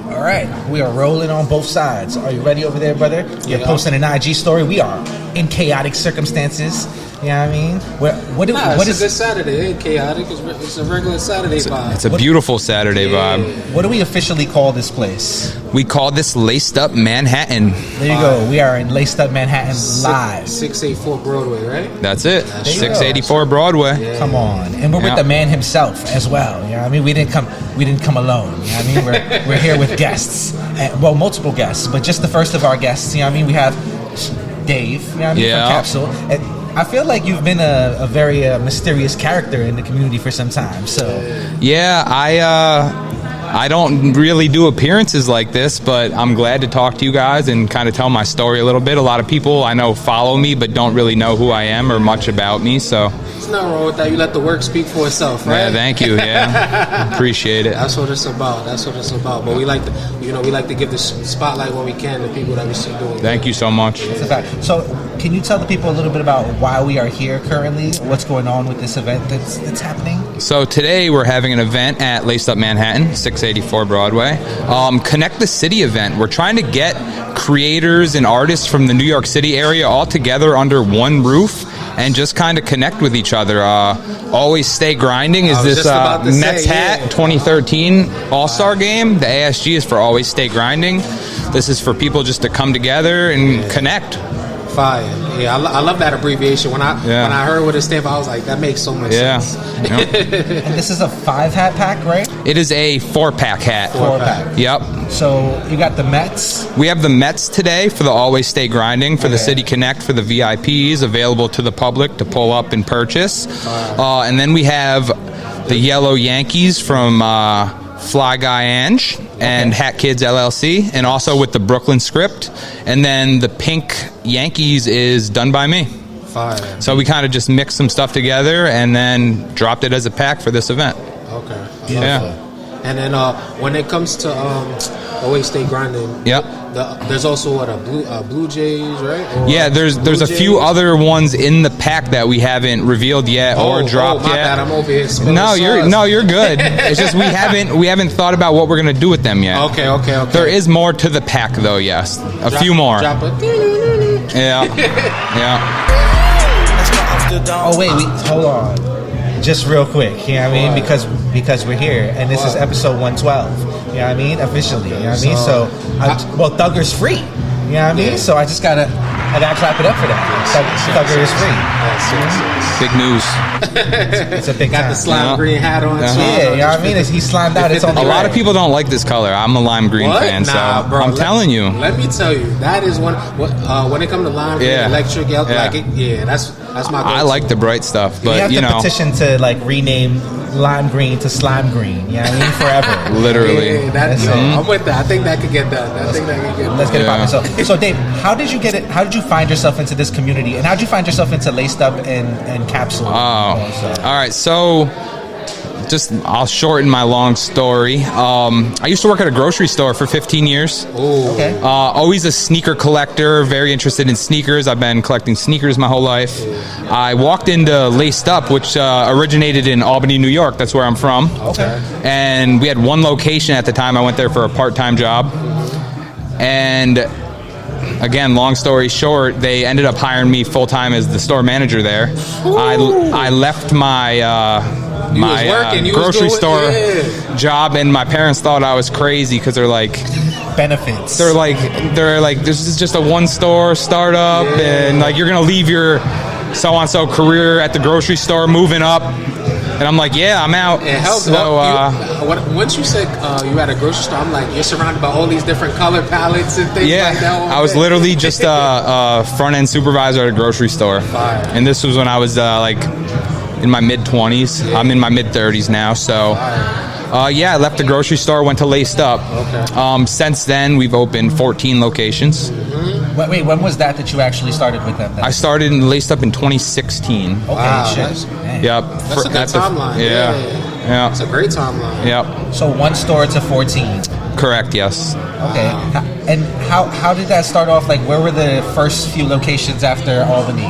All right, we are rolling on both sides. Are you ready over there, brother? You're posting an IG story. We are in chaotic circumstances. You know what I mean? It's a good Saturday. It ain't chaotic. It's a regular Saturday vibe. It's a beautiful Saturday vibe. What do we officially call this place? We call this Laced Up Manhattan. There you go. We are in Laced Up Manhattan live. 684 Broadway, right? That's it. 684 Broadway. Yeah. Come on, and we're with the man himself as well. You know what I mean? We didn't come alone. You know what I mean? We're here with guests. Well, multiple guests, but just the first of our guests. You know what I mean? We have Dave. You know what I mean? From Capsule. And I feel like you've been a very mysterious character in the community for some time. So yeah, I don't really do appearances like this, but I'm glad to talk to you guys and kind of tell my story a little bit. A lot of people I know follow me, but don't really know who I am or much about me. So there's nothing wrong with that. You let the work speak for itself, right? Yeah, thank you. Yeah, appreciate it. That's what it's about. But we like to give the spotlight when we can to people that we see doing. Thank you so much. That's a fact. So can you tell the people a little bit about why we are here currently? What's going on with this event that's happening? So today we're having an event at Laced Up Manhattan, 684 Broadway. Connect the City event. We're trying to get creators and artists from the New York City area all together under one roof and just kind of connect with each other. Always Stay Grinding is this Mets hat 2013 All-Star game. The ASG is for Always Stay Grinding. This is for people just to come together and connect. Fire. Yeah, I love that abbreviation. When I heard what it stands for, I was like, that makes so much sense. Yep. And this is a 5-hat pack, right? It is a 4-pack hat. 4-pack. Yep. So you got the Mets. We have the Mets today for the Always Stay Grinding, for the City Connect, for the VIPs, available to the public to pull up and purchase. And then we have the yellow Yankees from FlyguyAng and Hatkidsllc, and also with the Brooklyn script. And then the pink Yankees is done by me. Fire. So we kind of just mixed some stuff together and then dropped it as a pack for this event. Okay. Yeah. And then when it comes to Always Stay Grinding, there's also a Blue Jays, right? Or yeah, there's a few other ones in the pack that we haven't revealed yet or dropped my yet. bad, I'm over here spilling You're good. It's just we haven't thought about what we're gonna do with them yet. Okay. There is more to the pack though. Yes, a few more. Drop it. Yeah. Oh wait, hold on. Just real quick, you know what I mean? Because we're here, and this is episode 112. You know what I mean? Officially, you know what I mean? So, Thugger's free. You know what I mean? So I gotta clap it up for that. Thugger is free. Big news. It's a big got time. the slime green hat on. Yeah, you know what I mean? He slimed out. It's on the A lot of people don't like this color. I'm a lime green fan, bro, I'm telling you. Let me tell you, that is when it comes to lime green, electric, that's my go-to. I like the bright stuff, but you have to petition to rename lime green to slime green. You know what I mean? Forever. Literally. I'm with that. I think that could get done. Let's get it popping. So Dave, how did you get it? How did you find yourself into this community, and how did you find yourself into Laced Up and Capsule? All right. So I'll shorten my long story. I used to work at a grocery store for 15 years. Oh, okay. Always a sneaker collector, very interested in sneakers. I've been collecting sneakers my whole life. I walked into Laced Up, which originated in Albany, New York. That's where I'm from. Okay. And we had one location at the time. I went there for a part-time job. And again, long story short, they ended up hiring me full-time as the store manager there. I left my grocery store job, and my parents thought I was crazy because they're like, benefits. They're like, this is just a one-store startup, and you're gonna leave your so-and-so career at the grocery store, moving up. And I'm like, yeah, I'm out. Once you said you had a grocery store, I'm like, you're surrounded by all these different color palettes and things like that. I was literally just a front-end supervisor at a grocery store. Fire. And this was when I was in my mid-20s. I'm in my mid-30s now, so I left the grocery store, went to Laced Up. Okay. Since then, we've opened 14 locations. Wait, when was that you actually started with them then? I started in Laced Up in 2016 Okay, wow, shit. Yep. That's a good timeline. Yeah. It's a great timeline. Yep. So one store to 14. Correct, yes. Okay. And how did that start off? Like, where were the first few locations after Albany?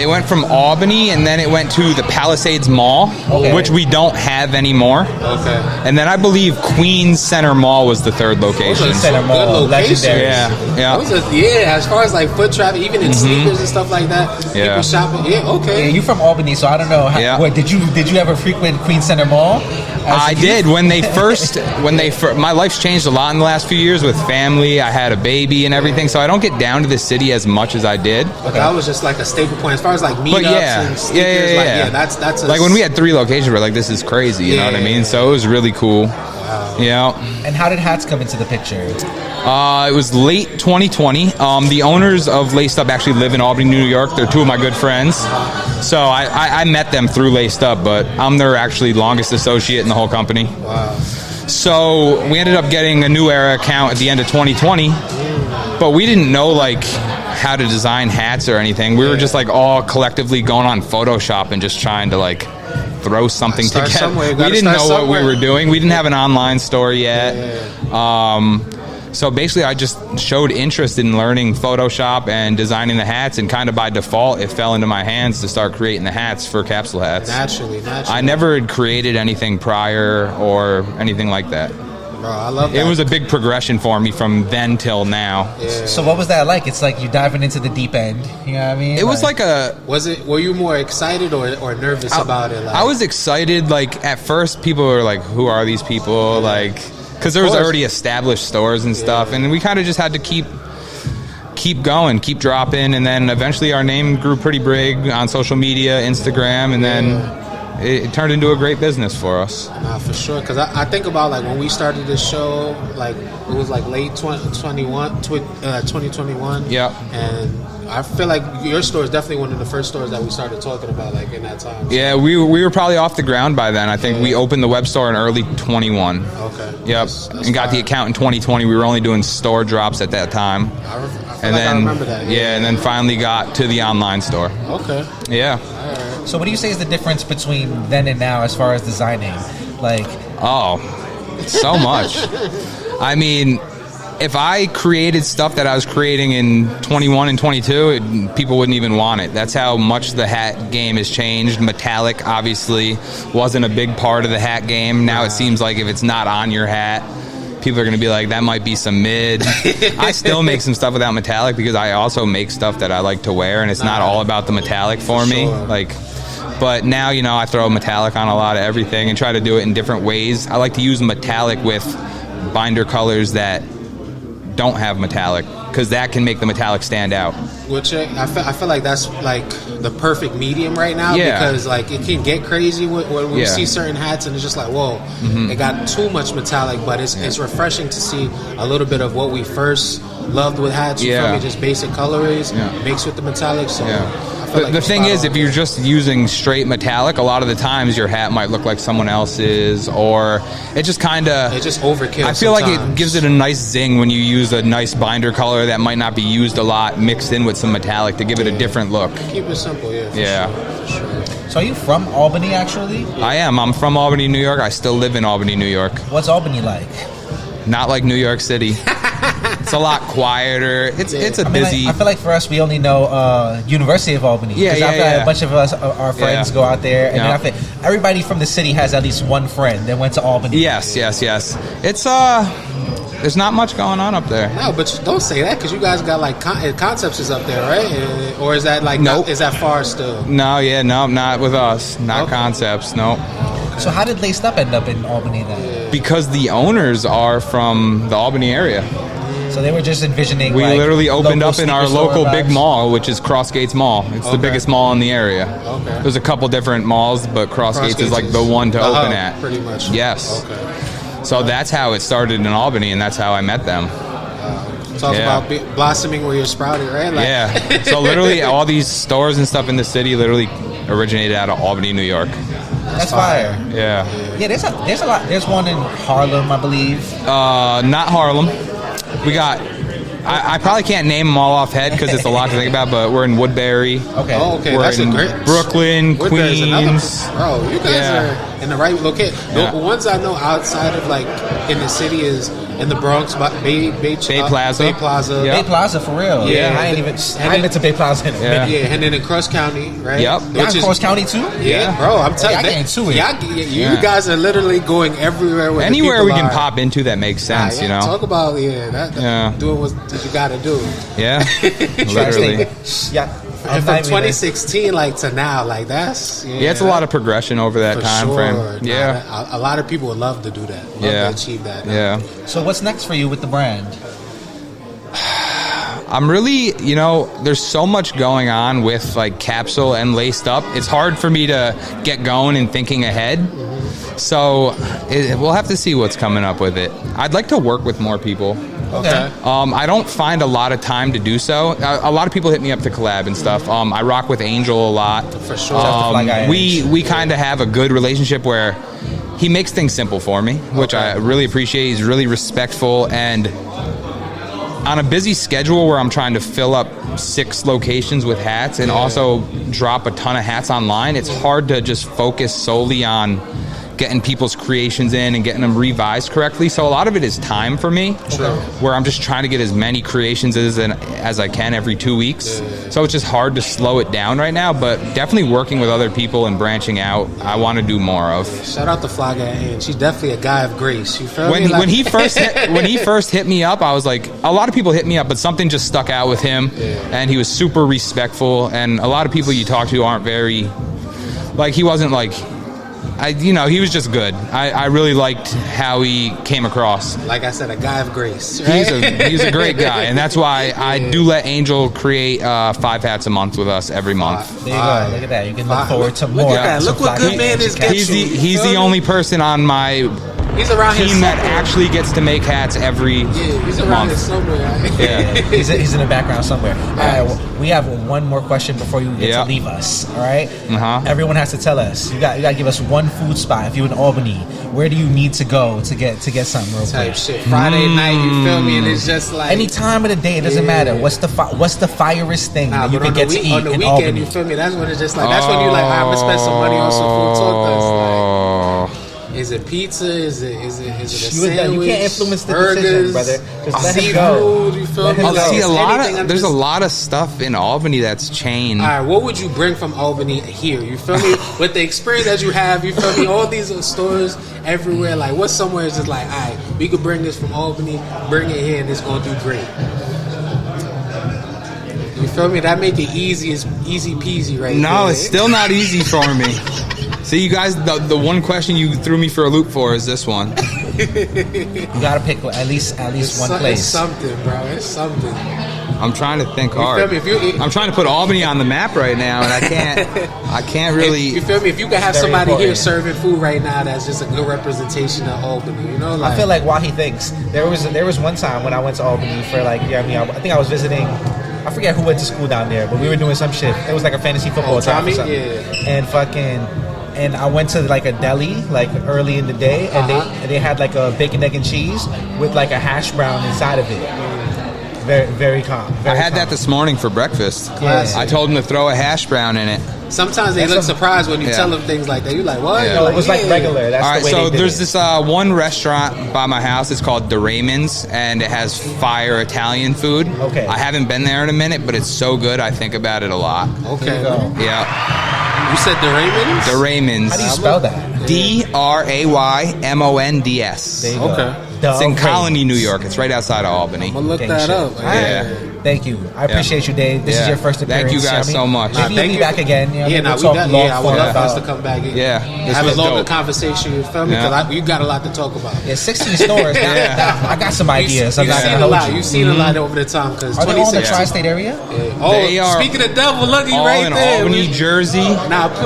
It went from Albany, and then it went to the Palisades Mall, Okay. which we don't have anymore. Okay. And then I believe Queens Center Mall was the third location. Those are Center some Mall, good locations. legendary. Yeah. Those are, as far as like foot traffic, even in sneakers and stuff like that, Yeah. people shopping. Yeah, okay. Yeah, you from Albany, so I don't know. Yeah. What, did you ever frequent Queens Center Mall? I did when they first my life's changed a lot in the last few years with family. I had a baby and everything, so I don't get down to the city as much as I did. But that was just like a staple point as far as like meetups and sneakers. That's a, like when we had 3 locations, we're like, this is crazy. You know what I mean? So it was really cool. Wow. Yeah. And how did hats come into the picture? It was late 2020. The owners of Laced Up actually live in Albany, New York. They're 2 of my good friends. So I met them through Laced Up, but I'm their actually longest associate in the whole company. Wow. So we ended up getting a New Era account at the end of 2020, but we didn't know like how to design hats or anything. We were just like all collectively going on Photoshop and just trying to like throw something together. We didn't know what we were doing. We didn't have an online store yet. So basically, I just showed interest in learning Photoshop and designing the hats, and kind of by default, it fell into my hands to start creating the hats for Capsule Hats. Naturally. I never had created anything prior or anything like that. Bro, I love that. It was a big progression for me from then till now. Yeah. So what was that like? It's like you diving into the deep end. You know what I mean? It was like a... Were you more excited or nervous about it? Like, I was excited. Like, at first, people were like, who are these people? Like... Because there was already established stores and stuff, and we kind of just had to keep going, keep dropping, and then eventually our name grew pretty big on social media, Instagram, and then it turned into a great business for us. Nah, for sure. Because I think about like when we started this show, like it was like late 2021. Yeah. And I feel like your store is definitely one of the first stores that we started talking about like in that time. Yeah, we were probably off the ground by then. I think we opened the web store in early 21. Okay. Yep. That's and got the account in 2020. We were only doing store drops at that time. I remember that. Yeah, and then finally got to the online store. Okay. Yeah. So what do you say is the difference between then and now as far as designing? Like, so much. I mean, if I created stuff that I was creating in 21 and 22, people wouldn't even want it. That's how much the hat game has changed. Metallic, obviously, wasn't a big part of the hat game. Now it seems like if it's not on your hat, people are going to be like, that might be some mid. I still make some stuff without metallic because I also make stuff that I like to wear, and it's not all about the metallic for me. Like, but now, you know, I throw metallic on a lot of everything and try to do it in different ways. I like to use metallic with binder colors that don't have metallic, because that can make the metallic stand out. Which I feel like that's like the perfect medium right now, because like it can get crazy when we see certain hats and it's just like, whoa, it got too much metallic, but it's refreshing to see a little bit of what we first loved with hats. You feel me? Just basic colorways mixed with the metallic. So the thing is, if you're just using straight metallic, a lot of the times your hat might look like someone else's, or it just kind of... It just overkill. I feel like it gives it a nice zing when you use a nice binder color that might not be used a lot, mixed in with some metallic to give it a different look. Keep it simple, for sure. So are you from Albany, actually? I am. I'm from Albany, New York. I still live in Albany, New York. What's Albany like? Not like New York City. It's a lot quieter. It's a busy... I feel like for us, we only know University of Albany. A bunch of us, our friends go out there. And then I feel everybody from the city has at least one friend that went to Albany. Yes. It's... There's not much going on up there. No, but don't say that, because you guys got like Concepts is up there, right? Or is that like is that far still? No, not with us. Not Concepts. No. So how did Laced Up end up in Albany then? Because the owners are from the Albany area. So they were just envisioning. We literally opened up in our local big vibes. mall, which is Crossgates Mall. It's the biggest mall in the area. Okay. There's a couple different malls, but Crossgates is like the one to open at. Pretty much. Yes. Okay. So that's how it started in Albany, and that's how I met them. Talk about blossoming where you're sprouted, right? Like, So literally all these stores and stuff in the city literally originated out of Albany, New York. That's fire. Yeah, there's a lot. There's one in Harlem, I believe. Not Harlem. We got... I probably can't name them all off head because it's a lot to think about, but we're in Woodbury. Okay. Oh, okay. We're That's in a great... Brooklyn, Woodbury's Queens. Bro, you guys are... in the right location. Yeah. The ones I know outside of like in the city is in the Bronx, Bay Plaza. Bay Plaza. Bay Plaza for real. Yeah. I ain't been to Bay Plaza in a minute. Yeah, and then in Cross County, right? Yep. Y'all in Cross County too? Yeah, bro. I'm telling you, you guys are literally going everywhere. Where anywhere we can are. pop into that makes sense, you know. Talk about doing what you got to do. Yeah, literally. Yeah. And from 2016 like to now, like that's it's a lot of progression over that time frame. Yeah, a lot of people would love to do that. Love to achieve that. Yeah. So what's next for you with the brand? I'm really, there's so much going on with like Capsule and Laced Up. It's hard for me to get going and thinking ahead. So we'll have to see what's coming up with it. I'd like to work with more people. Okay. I don't find a lot of time to do so. A lot of people hit me up to collab and stuff. I rock with Angel a lot. For sure. We kind of have a good relationship where he makes things simple for me, which I really appreciate. He's really respectful, and on a busy schedule where I'm trying to fill up 6 locations with hats and also drop a ton of hats online, it's hard to just focus solely on getting people's creations in and getting them revised correctly. So a lot of it is time for me, where I'm just trying to get as many creations as I can every 2 weeks. So it's just hard to slow it down right now, but definitely working with other people and branching out, I want to do more of. Shout out to FlyguyAng. She's definitely a guy of grace. You feel me? When he first hit me up, I was like, a lot of people hit me up, but something just stuck out with him, and he was super respectful, and a lot of people you talk to aren't very, like, he wasn't like, he was just good. I really liked how he came across. Like I said, a guy of grace. Right? He's a great guy, and that's why I do let Angel create 5 hats a month with us every month. There you go. Look at that. You can look forward to more. Look at that. Look what good man is getting. He's the only person on my team that actually gets to make hats every he's around month. Here somewhere. He's in the background somewhere. All right, we have one more question before you get to leave us. All right. Everyone has to tell us. You got to give us one food spot. If you're in Albany, where do you need to go to get something real quick? Shit. Friday night, you feel me? And it's just like any time of the day. It doesn't matter. What's the firest thing that you can get to eat on the in weekend? Albany? You feel me? That's when it's just like that's when you're like, I'm gonna spend some money on some food. Talk to us. Like, is it pizza? Is it a sandwich? You can't influence the burgers, decision, brother. Just let him go. You feel me? There's a lot of stuff in Albany that's chain. All right, what would you bring from Albany here? You feel me? With the experience that you have, you feel me? All these stores everywhere. Like, what's somewhere is just like, all right, we could bring this from Albany, bring it here, and it's gonna do great. You feel me? That make it easy peasy, right? No, there. it's still not easy for me. So you guys, the one question you threw me for a loop for is this one. You gotta pick at least one place. It's something, bro. It's something. I'm trying to think hard. I'm trying to put Albany on the map right now, and I can't really. You feel me? If you could have somebody here serving food right now, that's just a good representation of Albany. You know, like, I feel like while he thinks there was one time when I went to Albany for like I think I was visiting. I forget who went to school down there, but we were doing some shit. It was like a fantasy football time or something. And I went to like a deli like early in the day, and they had like a bacon, egg, and cheese with like a hash brown inside of it. Very, very calm. I had that this morning for breakfast. Classic. I told him to throw a hash brown in it. Sometimes they look surprised when you tell them things like that. You're like, what? Yeah. It was like regular. That's all right, the way so they did there's it. this one restaurant by my house. It's called De Raymond's, and it has fire Italian food. Okay. I haven't been there in a minute, but it's so good. I think about it a lot. Okay. Yeah. You said De Raymond's? De Raymond's. How do you spell that? DRAYMONDS. There you go. Okay. It's in Colony, New York. It's right outside of Albany. I'm gonna look that up. Yeah. Thank you. I appreciate you, Dave. This is your first appearance. Thank you guys so much. Maybe you'll be back again. I would love for us to come back. Have a longer conversation. You feel me? Because you got a lot to talk about. Yeah, 16 stores. I got some ideas. You've seen a lot. You've seen a lot over the time. Are they all in the tri-state area? They are. Speaking of devil, look, he right in there. Albany, Jersey.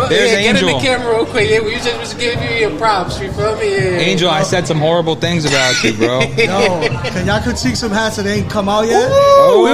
There's Angel. Get in the camera real quick. We just give you your props. You feel me? Angel, I said some horrible things about you, bro. Yo, can y'all critique some hats that ain't come out yet?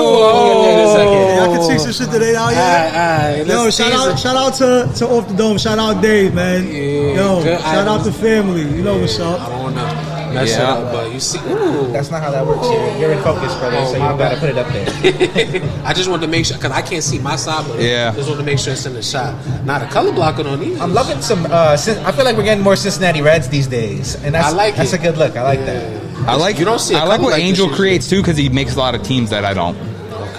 Y'all critique some shit that ain't out yet? Yo, shout out to Off the Dome. Shout out Dave, man. Yo, shout out to family. You know what's up. I don't know. mess it up. But you see, ooh. That's not how that works here. You're in focus, brother, so you gotta put it up there. I just wanted to make sure, because I can't see my side, but just want to make sure it's in the shot. Not a color blocker on these. I'm loving some, I feel like we're getting more Cincinnati Reds these days. And that's a good look. I like that. I like what Angel creates too, because he makes a lot of teams that I don't.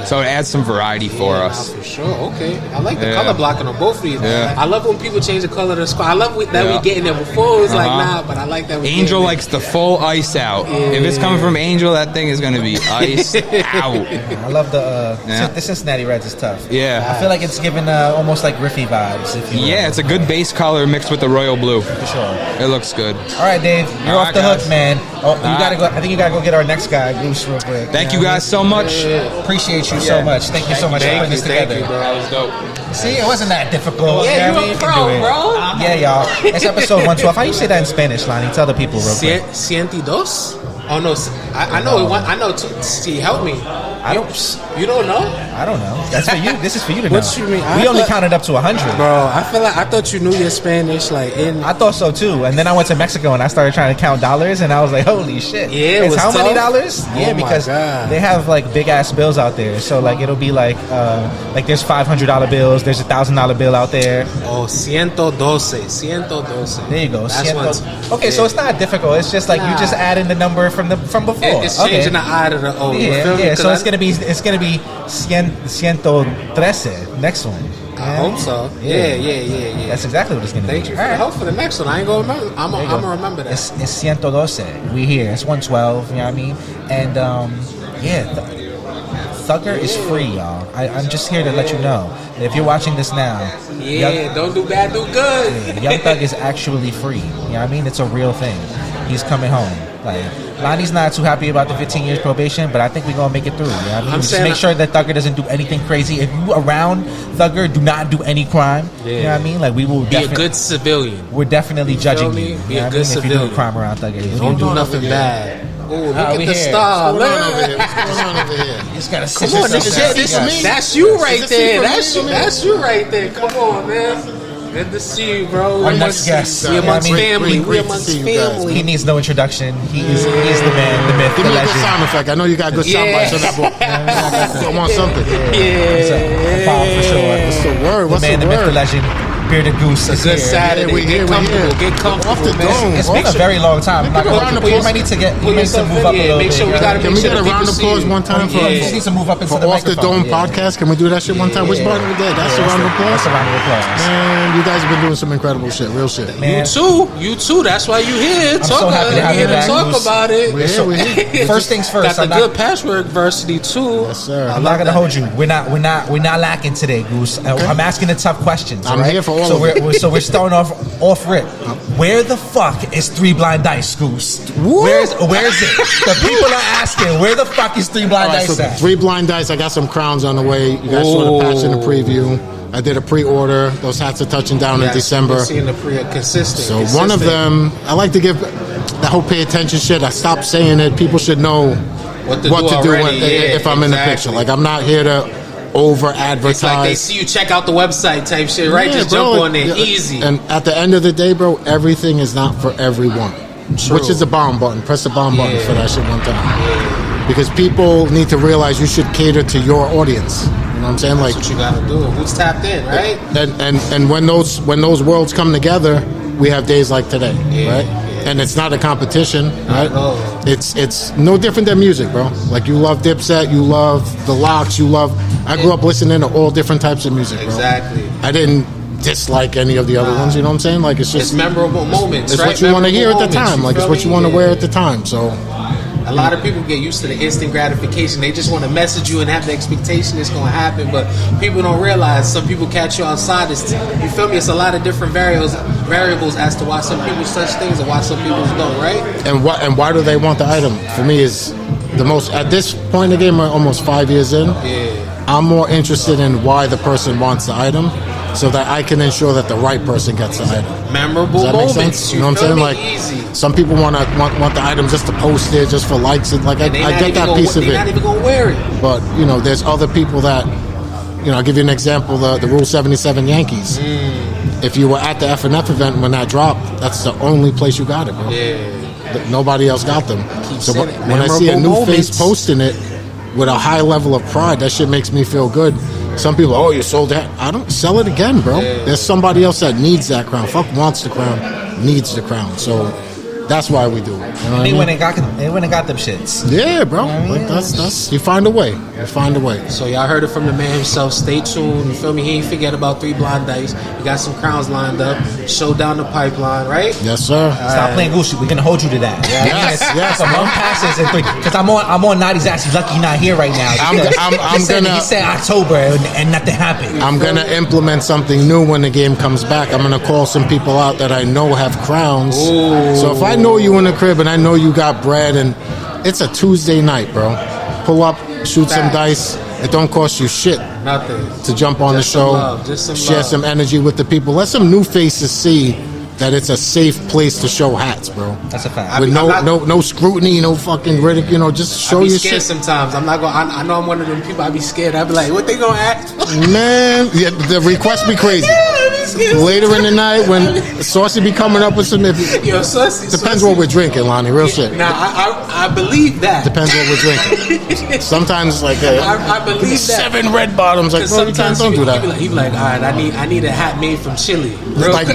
So it adds some variety for us. For sure. Okay. I like the color blocking on both of these. Yeah. I love when people change the color of the squad. I love that we getting there before. It was like, nah, but I like that. Angel likes the full ice out. If it's coming from Angel, that thing is going to be iced out. I love the Cincinnati Reds is tough. Yeah. I feel like it's giving almost like Riffy vibes. If you it's a good base color mixed with the royal blue. For sure. It looks good. All right, Dave. You're off the hook, man. Oh, you gotta go. I think you gotta go get our next guy, Goose, real quick. Thank you guys so much. Appreciate you so much. Thank you so much for putting this together. Thank you, bro. That was dope. See, it wasn't that difficult. Yeah, you a pro, bro. Yeah, y'all. It's episode 112. How you say that in Spanish, Lonnie? Tell the people real quick. 102? Oh no, I know. I know. See, help me. You don't know? I don't know. That's for you. This is for you to know. What you mean? We only counted up to 100, bro. I thought you knew your Spanish, I thought so too. And then I went to Mexico and I started trying to count dollars, and I was like, holy shit! Yeah, it's how tough? many dollars? Yeah, because God. they have like big ass bills out there. So like it'll be like there's $500 bills, there's $1,000 bill out there. Oh, 112. There you go. Okay, so it's not difficult. It's just like you just add in the number from before. It's changing the I to the O. Yeah. So it's gonna be 113 next one. I hope so. Yeah. That's exactly what it's gonna be. Thank you for the help for the next one. I ain't gonna remember. I'm gonna remember that. It's 112. We here. It's 112. You know what I mean? And Thugger is free, y'all. I'm just here to let you know that if you're watching this now, don't do bad, do good. Young Thug is actually free. You know what I mean? It's a real thing. He's coming home. Like Lonnie's not too happy about the 15 years probation, but I think we're gonna make it through. You know what I mean? Just make sure that Thugger doesn't do anything crazy. If you around Thugger, do not do any crime. You know what I mean? Like we will be a good civilian. We're definitely judging you. Be a good civilian. If you do a crime around Thugger, don't do nothing bad. Oh, look at the star. What's going on over here? You just gotta sit Come on, that's you right there. That's you right there. Come on, man. Good to see you, bro. Our next guest. We amongst family. We amongst family. He needs no introduction. He is the man, the myth, Give the me a legend. good sound effect. I know you got good sound bites on that book. I want something. Yeah. For sure. What's the word? The man, the myth, the legend. Bearded Goose is good here. Saturday. Get comfortable. Get comfortable. Off the dome. It's been a very long time. I'm not gonna you might need to move up a little bit. Can we get a round of applause one time for you just need to move up into the Off the Dome podcast? Can we do that shit one time? Which part of the day? That's a round of applause? That's a round of applause. Man, you guys have been doing some incredible shit. Real shit. Man. You too. That's why you here. I'm so happy to have you back. Talk about it. We're here. First things first. Got the good patchwork varsity too. Yes, sir. I'm not gonna hold you. We're not lacking today, Goose. I'm asking the tough questions. I'm here for all of it. So we're starting off rip. Where the fuck is 3 Blind Dice, Goose? Where is it? The people are asking, where the fuck is 3 Blind Dice at? 3 Blind Dice. I got some crowns on the way. You guys saw the patch in the preview. I did a pre-order. Those hats are touching down in December. Seeing the consistent. So one of them, I like to give that whole pay attention shit. I stopped saying it. People should know what to do if I'm in the picture. Like I'm not here to over-advertise. It's like they see you check out the website type shit, right? Just jump on there, easy. And at the end of the day, bro, everything is not for everyone. True. Which is the bomb button. Press the bomb button for that shit one time. Because people need to realize you should cater to your audience. You know what I'm saying? Like that's what you gotta do. Who's tapped in, right? And when those worlds come together, we have days like today, right? And it's not a competition, right? It's no different than music, bro. Like you love Dipset, you love the Locks, I grew up listening to all different types of music, bro. Exactly. I didn't dislike any of the other ones, you know what I'm saying? Like it's memorable moments. It's what you want to hear at the time. Like it's what you want to wear at the time. So a lot of people get used to the instant gratification. They just want to message you and have the expectation it's going to happen, but people don't realize some people catch you outside. You feel me? It's a lot of different variables as to why some people such things and why some people don't, right? And why do they want the item? For me, is the most at this point in the game. We're almost 5 years in. I'm more interested in why the person wants the item, so that I can ensure that the right person gets the item. Memorable moments. You know what I'm saying? Like some people want the item just to post it, just for likes. And like I get that piece of it. They're not even gonna wear it. But there's other people that, I'll give you an example. The Rule 77 Yankees. If you were at the F&F event when that dropped, that's the only place you got it, bro. Nobody else got them. So when I see a new face posting it with a high level of pride, that shit makes me feel good. Some people, oh, you sold that. I don't sell it again, bro. There's somebody else that needs that crown. Fuck wants the crown, needs the crown. So that's why we do it. You know they went and got them shits. Yeah, bro. Like that's you find a way. You find a way. So y'all heard it from the man himself. Stay tuned. You feel me? He ain't forget about 3 Blind Dice. We got some crowns lined up. Show down the pipeline, right? Yes, sir. Stop playing Gucci. We're gonna hold you to that. Yes. So one passes and 3. Because I'm on Naughty's actually lucky he's not here right now. He said October and nothing happened. I'm gonna implement something new when the game comes back. I'm gonna call some people out that I know have crowns. Ooh. So if I know you in the crib and I know you got bread and it's a Tuesday night, bro, pull up, shoot some dice. It don't cost you shit. Nothing. To jump on the show, share some energy with the people. Let some new faces see that it's a safe place to show hats, bro. That's a fact. With no scrutiny, no fucking ridicule, just show your shit. Sometimes I'm not gonna. I know I'm one of them people. I be scared. I be like, what they gonna ask? Man, the requests be crazy. Later in the night when Saucy be coming up with some. Depends what we're drinking, Lonnie. Real shit. Now I believe that. Depends what we're drinking. Sometimes it's like I believe that. 7 red bottoms. Like, bro, sometimes don't do that. He be like, all right, I need a hat made from Chile. Like,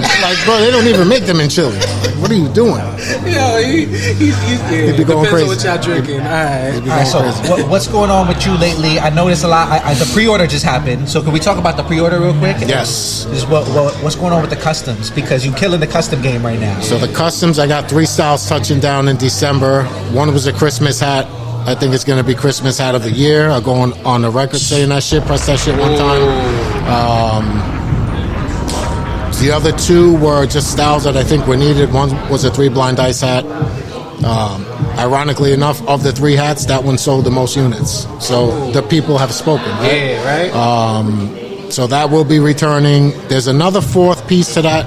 bro, they don't even make them in Chile. What are you doing? Yeah, he be going crazy. What y'all drinking? All right. So what's going on with you lately? I noticed a lot. The pre-order just happened. So can we talk about the pre-order real quick? Yes. What's going on with the customs? Because you're killing the custom game right now. So the customs, I got 3 styles touching down in December. One was a Christmas hat. I think it's going to be Christmas hat of the year. I'll go on the record saying that shit. Press that shit one time. The other 2 were just styles that I think were needed. One was a 3 Blind Dice hat. Ironically enough, of the 3 hats, that one sold the most units. So the people have spoken, right? Yeah, right. So that will be returning. There's another 4th piece to that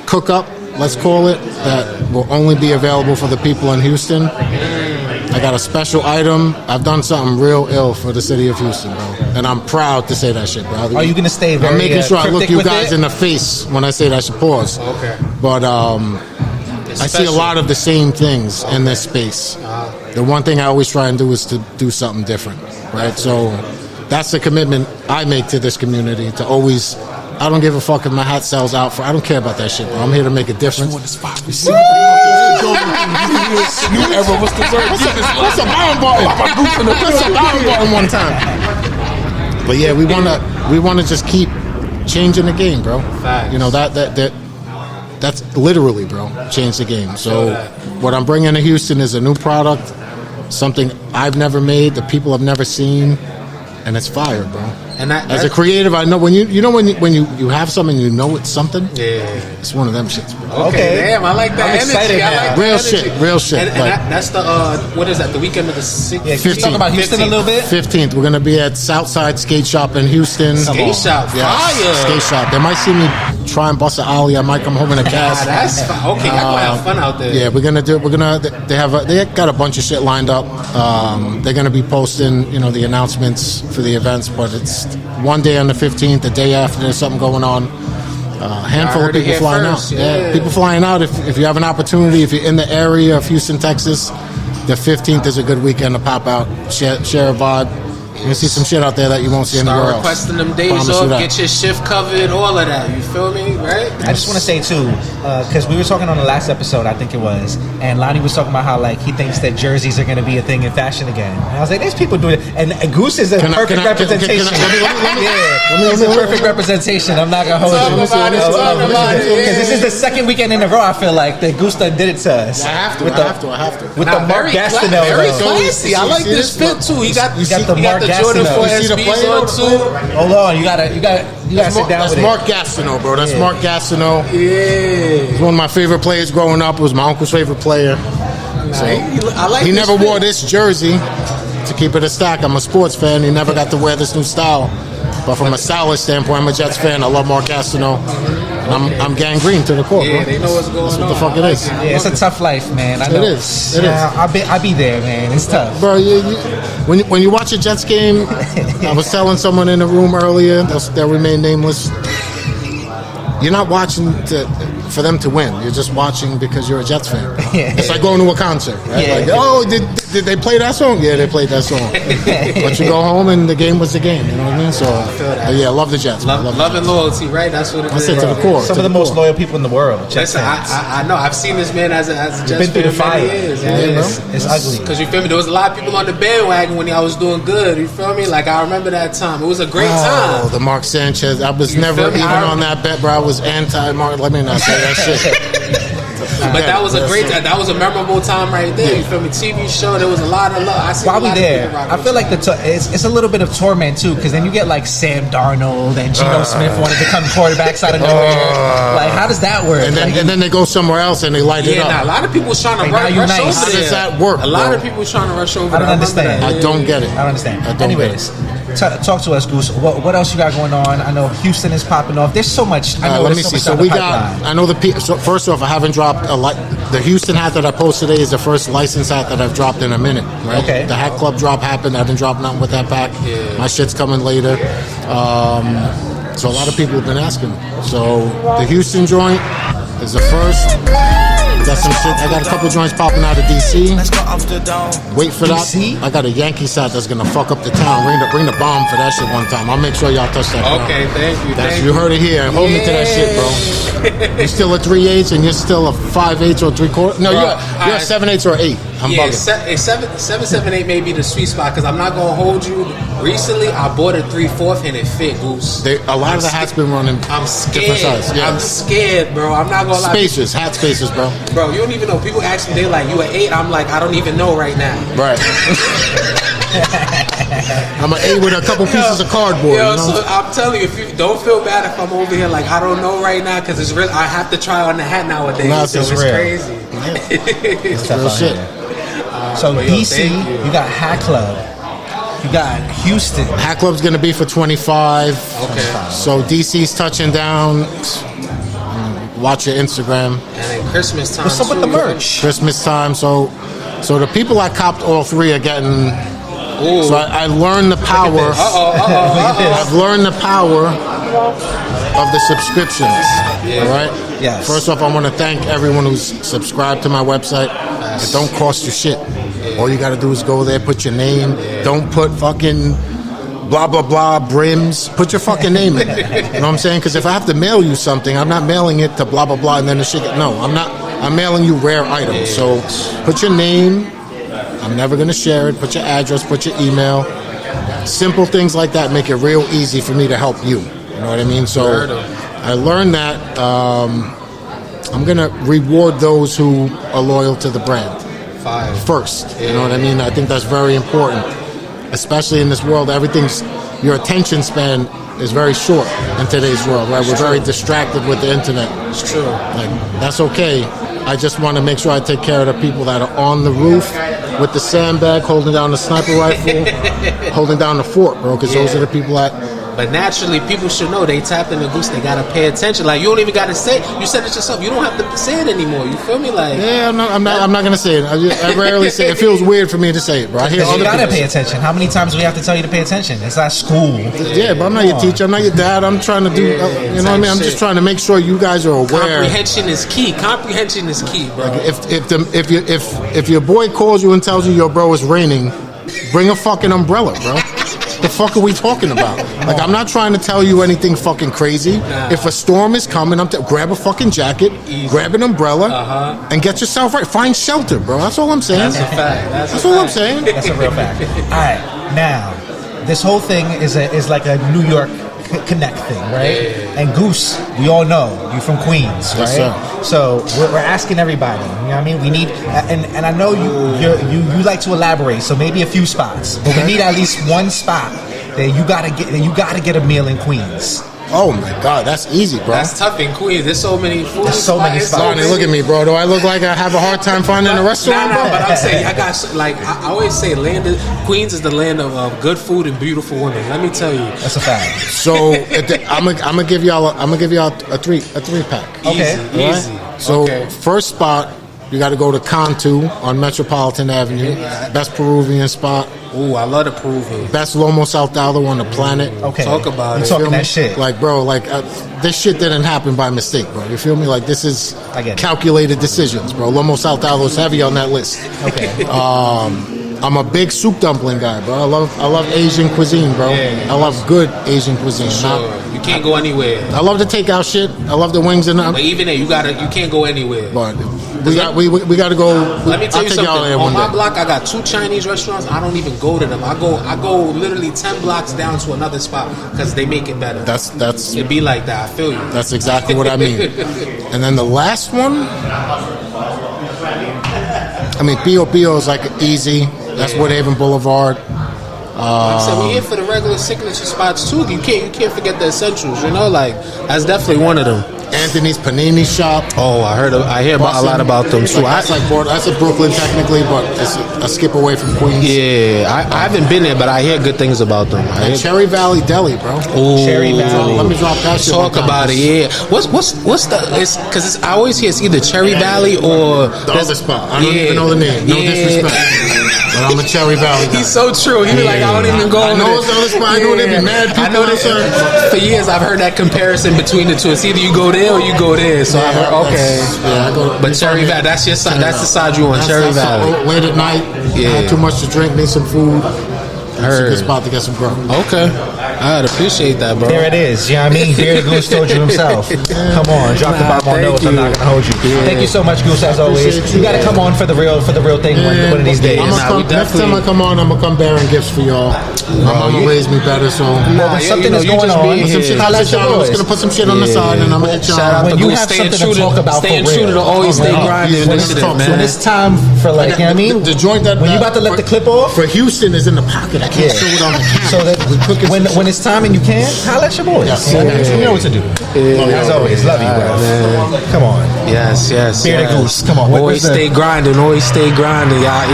cook-up, let's call it, that will only be available for the people in Houston. I got a special item. I've done something real ill for the city of Houston, bro. And I'm proud to say that shit, bro. Are you going to stay very I'm making sure I look you guys it? in the face when I say that shit. Pause. Okay. But I see a lot of the same things in this space. The one thing I always try and do is to do something different, right? So that's the commitment I make to this community, to always... I don't give a fuck if my hat sells out for... I don't care about that shit, bro. I'm here to make a difference. What's the word? What's a bomb button? What's a bomb button one time? But yeah, we want to just keep changing the game, bro. Facts. You know, that's literally, bro, change the game. So what I'm bringing to Houston is a new product, something I've never made, the people have never seen, and it's fire, bro. And as a creative, I know when you have something, you know it's something. Yeah, it's one of them shits, bro. Okay, damn, I like that. I'm excited, I like real shit. And that's the what is that? The weekend of the 6th. Yeah, can you talk about Houston 15th. A little bit? 15th, we're gonna be at Southside Skate Shop in Houston. Skate Shop, fire. Skate Shop. They might see me try and bust an ollie. I might come home in a cast. That's fine. Okay, y'all gonna have fun out there. Yeah, we're gonna do. They got a bunch of shit lined up. They're gonna be posting, the announcements for the events, but it's one day on the 15th, the day after there's something going on. A handful of people flying out. Yeah, people flying out. If you have an opportunity, if you're in the area of Houston, Texas, the 15th is a good weekend to pop out, share a vibe. You'll see some shit out there that you won't see anywhere else. Start requesting them days off, get your shift covered, all of that. You feel me, right? I just want to say too, because we were talking on the last episode, I think it was, and Lonnie was talking about how he thinks that jerseys are going to be a thing in fashion again. And I was like, there's people doing it, and Goose is a perfect representation. He's a perfect representation. I'm not gonna hold you because this is the second weekend in a row. I feel like that Goose done did it to us. I have to. With the Mark Gastineau. Very classy. I like this fit too. He got the Mark the Jordan 4 SBs on too. Hold on, you gotta sit down with it. That's Mark Gastineau, bro. That's Mark Gastineau. Yeah, he's one of my favorite players growing up. It was my uncle's favorite player. So I like. He never wore this jersey. To keep it a stack, I'm a sports fan. He never got to wear this new style. But from a stylist standpoint, I'm a Jets fan. I love Mark Gastineau. I'm gangrene to the core, bro. Yeah, they know what's going on. That's what the fuck it is. Yeah, it's a tough life, man. I know. It is. I be there, man. It's tough. Bro, when you watch a Jets game, I was telling someone in the room earlier, they'll remain nameless. You're not watching for them to win. You're just watching because you're a Jets fan. Yeah. It's like going to a concert, right? Yeah. Like, oh, did they play that song? Yeah, they played that song. But you go home and the game was the game. You know what I mean? So yeah, love the Jets. Love and loyalty, right? That's what it is. I said to the core. Some of the most loyal people in the world. Jets Listen, fans. I know. I've seen this man as a Jets fan Been through the for fire. many years. It's ugly. Because you feel me, there was a lot of people on the bandwagon when I was doing good. You feel me? Like I remember that time. It was a great time. Oh, the Mark Sanchez. I was You never feel me? even on that bet, bro. I was anti-Mark. Let me not say that shit. But that was a great time. That was a memorable time right there. You feel me? TV show. There was a lot of love. I see. While we there, I feel like it's a little bit of torment too, because then you get like Sam Darnold and Geno Smith wanted to become quarterbacks out of nowhere. Like, how does that work? And then they go somewhere else and they light it up. a lot of people was trying to Hey, now rush you over nice. there. How does that work, A lot bro? of people was trying to rush over I don't there. understand. I don't get it. I don't understand. I don't Anyways, talk to us, Goose. What else you got going on? I know Houston is popping off. There's so much. I know. Let there's me so see. much So on the we pipeline. got. I know the. So first off, I haven't dropped the Houston hat that I posted today is the first licensed hat that I've dropped in a minute. Right. Okay. The Hat Club drop happened. I didn't drop nothing with that pack. Yeah. My shit's coming later. So a lot of people have been asking. So the Houston joint is the first. Got some shit. I got a couple joints popping out of DC. Wait for that. DC? I got a Yankee hat that's gonna fuck up the town. Bring the bomb for that shit one time. I'll make sure y'all touch that. Okay, thank you. That's thank you heard it here. Hold me to that shit, bro. You still a 3/8 and you're still a 5/8 or 3/4? No, you're a 7/8 or 8. I'm Yeah, bugging. 7/7/8 may be the sweet spot because I'm not gonna hold you. Recently, I bought a 3/4 and it fit, Goose. A lot of the hats been running I'm different scared. size. Yeah. I'm scared, bro. I'm not gonna lie. Spaces, hat spaces, bro. Bro, you don't even know. People ask me, they like, you an 8? I'm like, I don't even know right now. Right. I'm an 8 with a couple pieces of cardboard. Yo, You know? so I'm telling you, if you don't feel bad if I'm over here like I don't know right now because it's real. I have to try on the hat nowadays. Nah, So it's it's real. crazy. It's real tough out shit. here. So but yo, DC, thank you. you got Hat Club, you got Houston. Hat Club's gonna be for 25. Okay. So DC's touching down. Watch your Instagram. And then Christmas time. What's up with the too. merch? Christmas time. So the people I copped all three are getting. Ooh. So I learned the power. I've learned the power of the subscriptions. Yeah. All right. Yes. First off, I want to thank everyone who's subscribed to my website. It don't cost you shit. All you got to do is go there, put your name. Don't put fucking blah blah blah brims. Put your fucking name in. You know what I'm saying? Because if I have to mail you something, I'm not mailing it to blah blah blah and then the shit. No, I'm not. I'm mailing you rare items. So put your name. I'm never gonna share it. Put your address. Put your email. Simple things like that make it real easy for me to help you. You know what I mean? So I learned that I'm gonna reward those who are loyal to the brand first. You know what I mean? I think that's very important, especially in this world. Your attention span is very short in today's world, right? We're very distracted with the internet. It's true. Like, that's okay. I just want to make sure I take care of the people that are on the roof with the sandbag, holding down the sniper rifle, holding down the fort, bro, because those are the people that... But naturally, people should know they tapped in the Goose. They gotta pay attention. Like you don't even gotta say it. You said it yourself. You don't have to say it anymore. You feel me? Like Yeah, I'm not gonna say it. I rarely say it. It feels weird for me to say it, bro. I hear Because you other gotta people pay attention. How many times do we have to tell you to pay attention? It's not school. Yeah, but I'm not your teacher. I'm not your dad. I'm trying to do. You know what I mean? I'm just trying to make sure you guys are aware. comprehension is key. Comprehension is key, bro. If your boy calls you and tells you, "Yo, bro, it's raining," bring a fucking umbrella, bro. The fuck are we talking about? Like, I'm not trying to tell you anything fucking crazy. If a storm is coming, grab a fucking jacket, grab an umbrella, and get yourself right. Find shelter, bro. That's all I'm saying. That's a fact. That's all I'm saying. That's a real fact. All right, now this whole thing is like a New York Connect thing, right? And Goose, we all know you're from Queens, right? Yes, sir. So we're asking everybody. You know what I mean? We need, and I know you like to elaborate. So maybe a few spots, but we need at least one spot that you gotta get a meal in Queens. Oh my God, that's easy, bro. That's tough in Queens. There's so many food There's so many spots. Lonnie, look at me, bro. Do I look like I have a hard time finding a restaurant, Nah, bro? but I'm saying I got I always say Queens is the land of good food and beautiful women. Let me tell you. That's a fact. So I'm gonna give y'all a three pack. Okay. Easy. So Okay. first spot you got to go to Cantu on Metropolitan Avenue. Best Peruvian spot. Ooh, I love the Peruvian. Best Lomo Saltado on the planet. Okay. Talk about it. Talking that shit. Like, bro, like, this shit didn't happen by mistake, bro. You feel me? Like, this is calculated decisions, bro. Lomo Saltado is heavy on that list. Okay. I'm a big soup dumpling guy, bro. I love Asian cuisine, bro. I love good Asian cuisine. Sure. You can't go anywhere. I love to take out shit. I love the wings and But even there, you can't go anywhere. But we got to go. Let me tell you something. On my day. block, I got 2 Chinese restaurants. I don't even go to them. I go literally 10 blocks down to another spot because they make it better. That's It be like that. I feel you. That's exactly what I mean. And then the last one, I mean, Pio Pio is like easy. That's Woodhaven Boulevard. Like I said, we here for the regular signature spots too. You can't forget the essentials. You know, like that's definitely one of them. Anthony's Panini Shop. Oh, I hear about a lot about them too. That's a Brooklyn technically, but it's a skip away from Queens. Yeah, I haven't been there, but I hear good things about them. And Cherry Valley Deli, bro. Ooh, Cherry Valley. Let me drop that shit. Talk about it, yeah. What's the? It's because I always hear it's either Cherry Valley or the other spot. I don't even know the name. No disrespect. But I'm a Cherry Valley guy. He's so true. He be like, I don't even go over I know it's the other spot. I know they be mad people. I know that for years I've heard that comparison between the two. It's either you go there or you go there. So I heard, okay. Yeah, I go. But Cherry Valley, that's your side. That's the side you on, Cherry Valley. Late at night, had too much to drink, need some food. It's a good spot to get some grub. Okay. I'd appreciate that, bro. There it is. You know what I mean? Bearded Goose told you himself. Come on, drop the bomb on notes. I'm not gonna hold you. Thank you so much, Goose, as always. You gotta come on for the real thing one of these days. Next time I come on, I'm gonna come bearing gifts for y'all. I'm gonna raise me better, so something is going on. I'm just gonna put some shit on the side and I'm gonna hit y'all. When you have something to talk about for real. Staying true to always stay grinding. When it's time for like, you know what I mean? The joint that when you about to let the clip off for Houston is in the pocket. I can't show it on the camera. So that when it's time and you can, holla at your boys. You know what to do. As always, love you, bro. Come on. Yes. Bearded Goose, come on. Always stay grinding. Always stay grinding. Y'all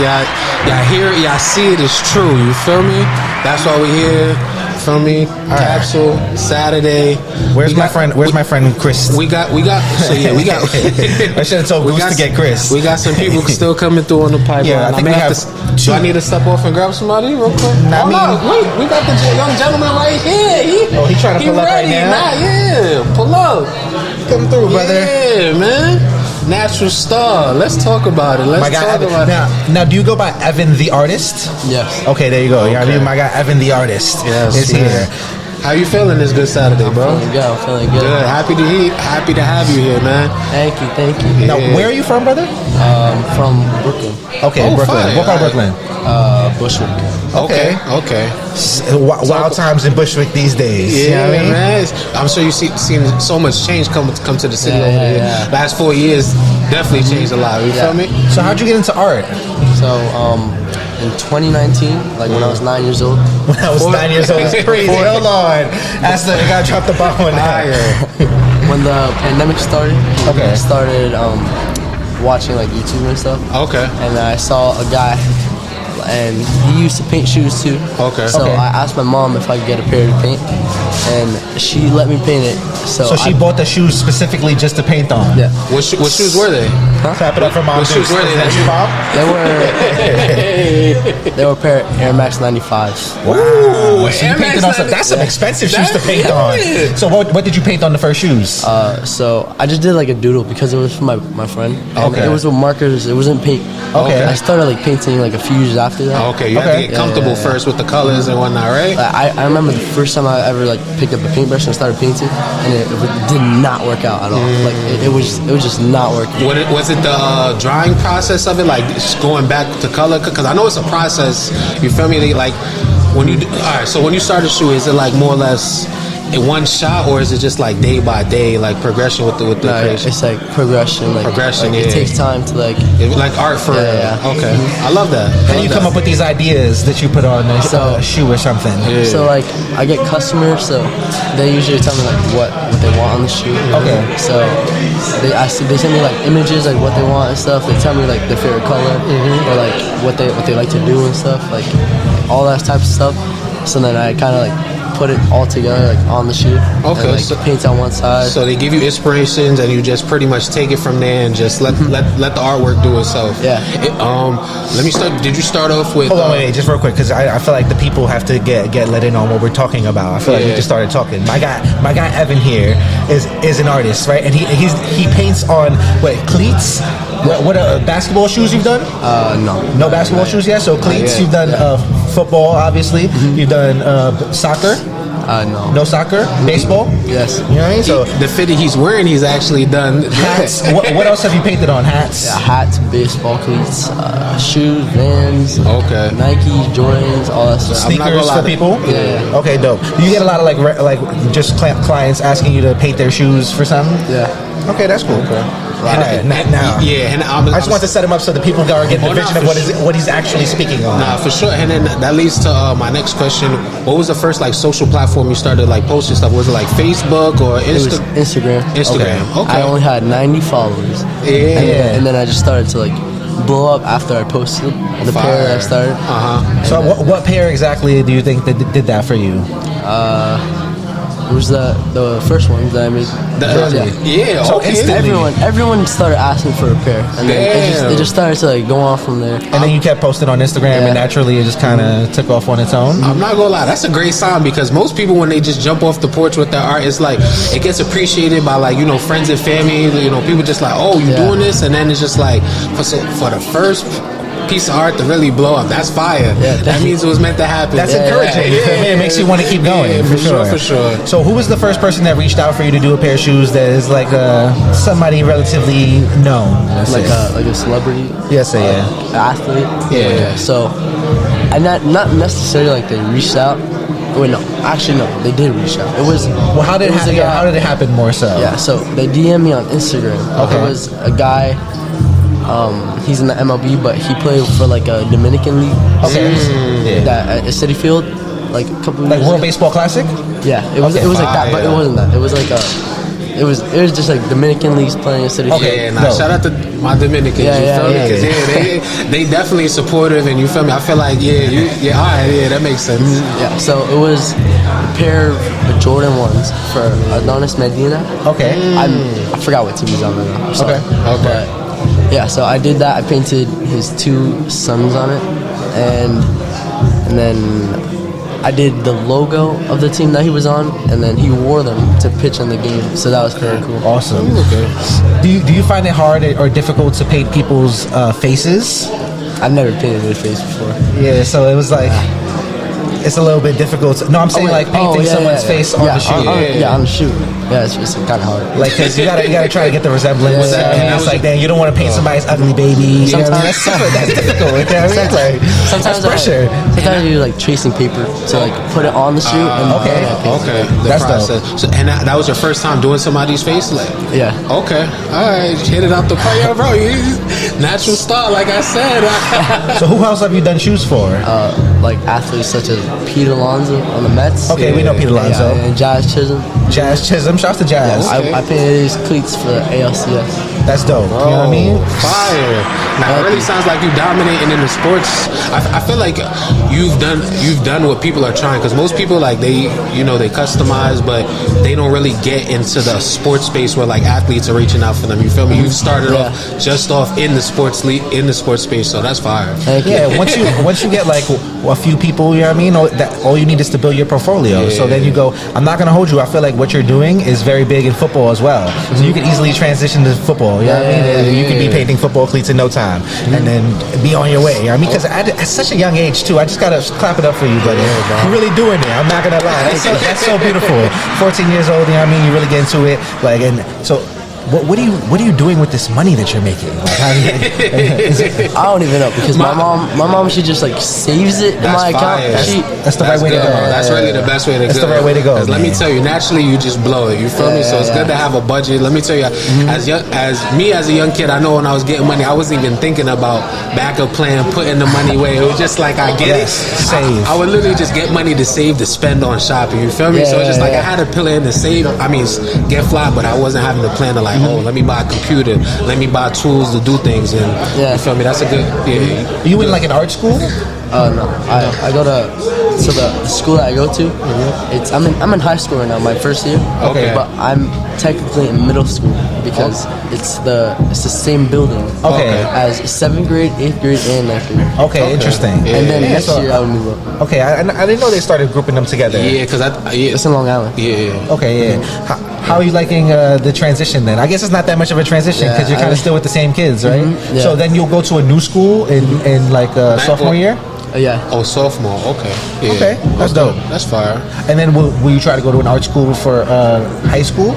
hear it. Y'all see it. It's true. You feel me? That's why we here. Feel me? Capsule Saturday. Where's my friend Chris? We got. So yeah, we got. I should have told Goose to get Chris. We got some people still coming through on the pipeline. Yeah, I think we have. Do I need to step off and grab somebody real quick? Wait, we got the young gentleman right here. He trying to pull up right now. Yeah, pull up. Come through, brother. Yeah, man. Natural star. Let's talk about it. Let's talk about it. Now, do you go by Evan the Artist? Yes. Okay, there you go. Okay. You know what I mean? My guy Evan the Artist is here. How you feeling this good Saturday, bro? I'm feeling good. Good. Happy to have you here, man. Thank you. Now, where are you from, brother? From Brooklyn. Okay, Brooklyn. Fine. What part of Brooklyn? Bushwick. Okay. Wild times in Bushwick these days. Yeah, you know what I mean? Man. I'm sure you've seen so much change come to the city over here. Yeah. Last 4 years definitely changed a lot. You feel me? So how'd you get into art? So, in 2019, like when I was 9 years old. When I was 9 years old, it's crazy. Hold on, I gotta drop the bomb on that. When the pandemic started, Okay. I started watching like YouTube and stuff. Okay. And I saw a guy, and he used to paint shoes too. Okay. So I asked my mom if I could get a pair to paint, and she let me paint it. So she bought the shoes specifically just to paint on. Yeah. What shoes were they? Clap it up for Mom. What shoes were they? That you Bob? They were a pair of Air Max 95s. Wow. So you Air painted Max on that's some expensive shoes to That's paint it. on. So what did you paint on the first shoes? So I just did like a doodle because it was for my friend. Okay. It was with markers. It wasn't paint. Okay. I started like painting like a few years after that. Okay, you have to get comfortable first with the colors and whatnot, right? I remember the first time I ever like picked up a paintbrush and started painting, and it did not work out at all. Like it was just not working. Was it the drawing process of it, like just going back to color? Because I know it's a process. You feel me? Like when you so when you start a shoe, is it like more or less in one shot, or is it just like day by day, like progression with the creation? It's like progression. Like, Progression, It yeah. takes time to like. Like art for Yeah. Okay, I love that. How do you come up with these ideas that you put on a shoe or something? Yeah. So like I get customers, so they usually tell me like what they want on the shoe. Okay. So they send me like images, like what they want and stuff. They tell me like their favorite color or like what they like to do and stuff, like all that type of stuff. So then I kind of like put it all together like on the shoe. Okay, and, like, so paint on one side. So they give you inspirations, and you just pretty much take it from there and just let the artwork do itself. Yeah. Let me start. Did you start off with? Hold on, wait, just real quick, because I feel like the people have to get let in on what we're talking about. I feel like we just started talking. My guy Evan here is an artist, right? And he paints on what, cleats. What basketball shoes you've done? No basketball shoes yet. So cleats. You've done football, obviously. You've done soccer. No soccer. Baseball. Yes. You know what I mean? So the fitting he's wearing, he's actually done hats. what else have you painted on? Hats. Yeah, hats, baseball cleats, shoes, Vans. Okay. Nikes, Jordans, all that stuff. Sneakers for people. Yeah. Okay, dope. You get a lot of like just clients asking you to paint their shoes for something. Yeah. Okay, that's cool. Okay. Right. Now. Yeah, and I just want to set him up so the people are getting the vision of what he's actually speaking on. Nah, for sure. And then that leads to my next question. What was the first like social platform you started like posting stuff? Was it like Facebook or Instagram? Instagram. Okay. I only had 90 followers. Yeah. And then I just started to like blow up after I posted the pair that I started. So what pair exactly do you think that did that for you? It was the first one that I made. Yeah. So okay. instantly. Everyone started asking for a pair, and then it just started to like go on from there. And then you kept posting on Instagram, and naturally it just kind of took off on its own. I'm not gonna lie, that's a great sign, because most people, when they just jump off the porch with their art, it's like it gets appreciated by like friends and family. People just like, oh, you doing this, and then it's just like for the first piece of art to really blow up, that's fire. Yeah, that means it was meant to happen. That's encouraging. It makes you want to keep going. Yeah, for sure. So who was the first person that reached out for you to do a pair of shoes that is like somebody relatively known? Like a celebrity. Yes, athlete. Yeah. So, and not necessarily like they reached out. Wait, no. Actually, no. They did reach out. It was. Well, how did it happen more so? Yeah. So they DM'd me on Instagram. Okay. It was a guy. He's in the MLB, but he played for like a Dominican League series that at City Field, like a couple of years World ago. Baseball Classic. Yeah, it was like that, but it wasn't that. It was like it was just like Dominican leagues playing in City Field. Okay, shout out to my Dominicans. You feel me? Because they definitely supportive, and you feel me. I feel like all right, that makes sense. Yeah, so it was a pair of Jordan 1s for Adonis Medina. Okay. I forgot what team he's on right now. I'm sorry. Okay. But, yeah, so I did that. I painted his 2 sons on it, and then I did the logo of the team that he was on, and then he wore them to pitch in the game. So that was pretty cool. Awesome. Okay. Do you find it hard or difficult to paint people's faces? I've never painted their face before. Yeah, so it was like it's a little bit difficult. No, I'm saying like painting someone's face on the shoe. On the shoe. Yeah, it's just kind of hard. Like, because you gotta try to get the resemblance. And it's like, then you don't want to paint somebody's ugly baby. Sometimes That's difficult. You know what I mean? Sometimes pressure. Sometimes you're like tracing paper to like put it on the shoe. Okay. That's dope. So, and that was your first time doing somebody's face, like? Yeah. Okay. All right. Hit it out the park, bro. You natural star, like I said. So who else have you done shoes for? Like athletes such as Pete Alonso on the Mets. Okay, we know Pete Alonso. And Jazz Chisolm. Jazz Chisolm. Shouts to Jazz. I painted his cleats for the ALCS. That's dope. You know what I mean? Fire. Now it really sounds like you dominating in the sports. I feel like you've done what people are trying, because most people like they customize, but they don't really get into the sports space where like athletes are reaching out for them. You feel me? You've started off in the sports space, so that's fire. Yeah. Once you get like a few people, you know what I mean? All you need is to build your portfolio. Yeah. So then you go. I'm not gonna hold you. I feel like what you're doing is very big in football as well. So you can easily transition to football. You know what I mean? You can be painting football cleats in no time, and then be on your way. You know what I mean? Because at such a young age too, I just gotta clap it up for you, buddy. You're really doing it. I'm not gonna lie. That's so beautiful. 14 years old. You know what I mean? You really get into it. Like, and so. What are you doing with this money that you're making? Like, I don't even know, because my mom she just like saves it in my account. That's the right way to go. That's really the best way to go. That's the right way to go. Let me tell you, naturally you just blow it. You feel me? So it's good to have a budget. Let me tell you, as a young kid, I know when I was getting money, I wasn't even thinking about backup plan, putting the money away. It was just like I get it. Save. I would literally just get money to save to spend on shopping. You feel me? So it's just like I had a plan to save. I mean, get fly, but I wasn't having a plan to like like, oh, let me buy a computer, let me buy tools to do things, and you feel me? That's a good. Yeah. You in like an art school? No, I go to the school that I go to. It's I'm in high school right now, my first year. Okay. But I'm technically in middle school because it's the same building. Okay. As 7th grade, 8th grade, and 9th grade. Okay, interesting. And then next year I will move up. Okay, I didn't know they started grouping them together. Yeah, because It's in Long Island. Yeah. Okay, yeah. How are you liking the transition then? I guess it's not that much of a transition because you're kind of still with the same kids, right? Mm-hmm, yeah. So then you'll go to a new school in like sophomore year? Yeah. Oh, sophomore. Okay. Yeah. Okay, that's dope. That's fire. And then will you try to go to an art school for high school?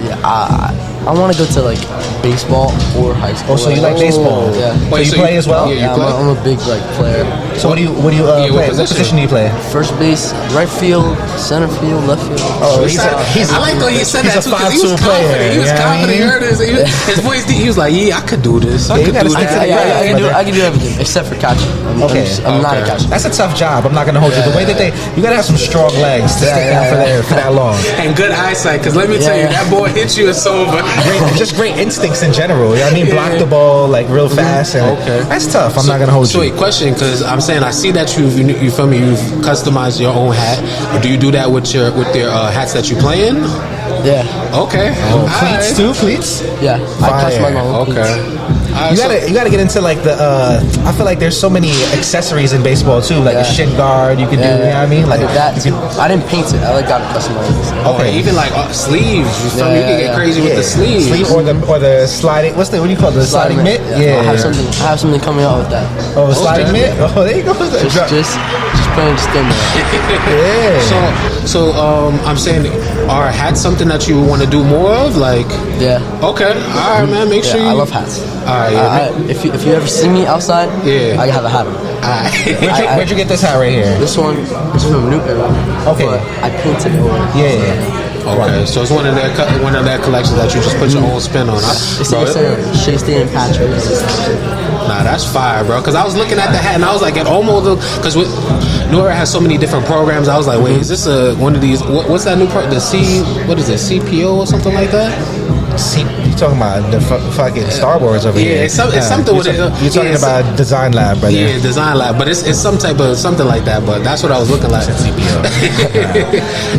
Yeah. I want to go to like baseball or high school. Oh, so you like baseball? Yeah. So Wait, you so play you- as well? yeah, you Yeah, I'm a big like player. So what do you play? what What position? position do you play? First base, right field, center field, left field. Oh, I like the way he said he's that a too because he was 5'2" player, confident. He was you know what I confident. mean? You heard his voice. He was like, "Yeah, I could do this. I Yeah, you could gotta do stick to that." the- I can do everything except for catching. I'm not a catcher. That's a tough job. I'm not gonna hold you. The way that you gotta have some strong legs to stay down for that long. And good eyesight, because let me tell you, yeah. that ball hits you, it's over. Just great instincts in general. You know what I mean? Block the ball like real fast. And Okay. That's tough. I'm not gonna hold So you. wait, question, because I'm saying I see that you feel me, you've customized your own hat. Do you do that with your hats that you play in? Yeah. Okay. Cleats too? Cleats? Yeah. Fire. I customize my own Okay. cleats. You gotta get into like the. I feel like there's so many accessories in baseball too, like a shin guard. You can do. You know what I mean? I Like, did that too. I didn't paint it. I got it customized. Okay. Even like sleeves. You feel me? You can get crazy with the sleeves. Sleeve or the sliding. What do you call it? The sliding mitt? I have something coming out with that. Oh, sliding mitt. Oh, there you go. Just playing just in there. Yeah. So I'm saying, are hats something that you want to do more of? Like, Yeah. okay, all right, man. Make sure you. I love hats. All right, yeah. If you ever see me outside, Yeah. I have a hat on. All right. Where'd you get this hat right here? This one is from New Era. Okay. But I painted it over. Yeah. Okay, so it's one of their collections that you just put your own spin on. It's Bro, Shea Stain and Patrick. Nah, that's fire, bro. Because I was looking at the hat and I was like, it almost because Nora has so many different programs. I was like, wait, is this one of these? What's that new program? What is it? CPO or something like that? You talking about the fucking Star Wars over here? Yeah, it's something with it. You're talking about Design Lab, brother. Yeah, Design Lab, but it's some type of something like that. But that's what I was looking like.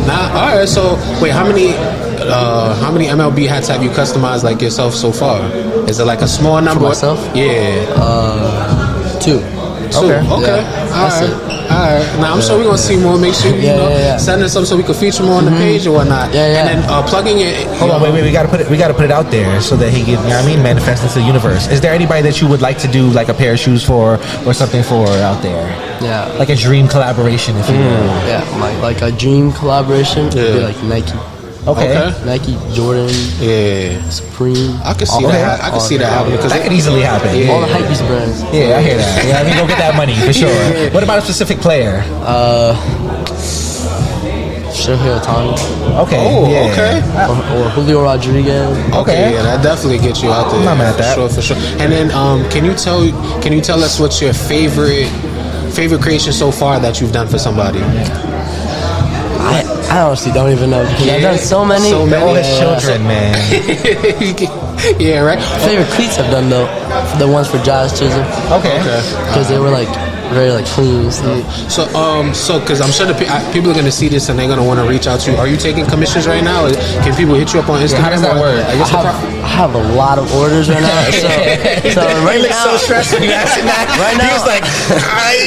Nah, all right. So wait, how many MLB hats have you customized like yourself so far? Is it like a small number? For myself? Yeah. 2. Okay. Yeah, All that's right. it. All right. Now I'm sure we're gonna see more. Make sure you send us some so we can feature more on the page or whatnot. Yeah. And then plugging it. Hold on, wait. We gotta put it out there so that he can, you know what I mean, manifest into the universe. Is there anybody that you would like to do like a pair of shoes for or something for out there? Yeah. Like a dream collaboration, if you will. Yeah, like a dream collaboration would be like Nike. Okay. Nike, Jordan, Yeah. Supreme. I could see that. I could see that happening because That could easily happen. Yeah. All the hypebeast brands. Yeah, I hear that. Yeah, I mean, go get that money for sure. What about a specific player? Shohei Ohtani. Okay. Oh, yeah. okay. Or Julio Rodriguez. Okay, yeah, that definitely gets you out there. I'm not mad at that. For sure. And then, can you tell us what's your favorite creation so far that you've done for somebody? I honestly don't even know because I've done so many. All his children, man. Yeah, right. Favorite cleats I've done though, the ones for Jazz Chisolm. Okay. Because they were like very like clean and stuff. So because I'm sure people are going to see this and they're going to want to reach out to you. Are you taking commissions right now? Or can people hit you up on Instagram? How does that work? I have a lot of orders right now. So right now, so stressed when you asked him that. Right now, he was like,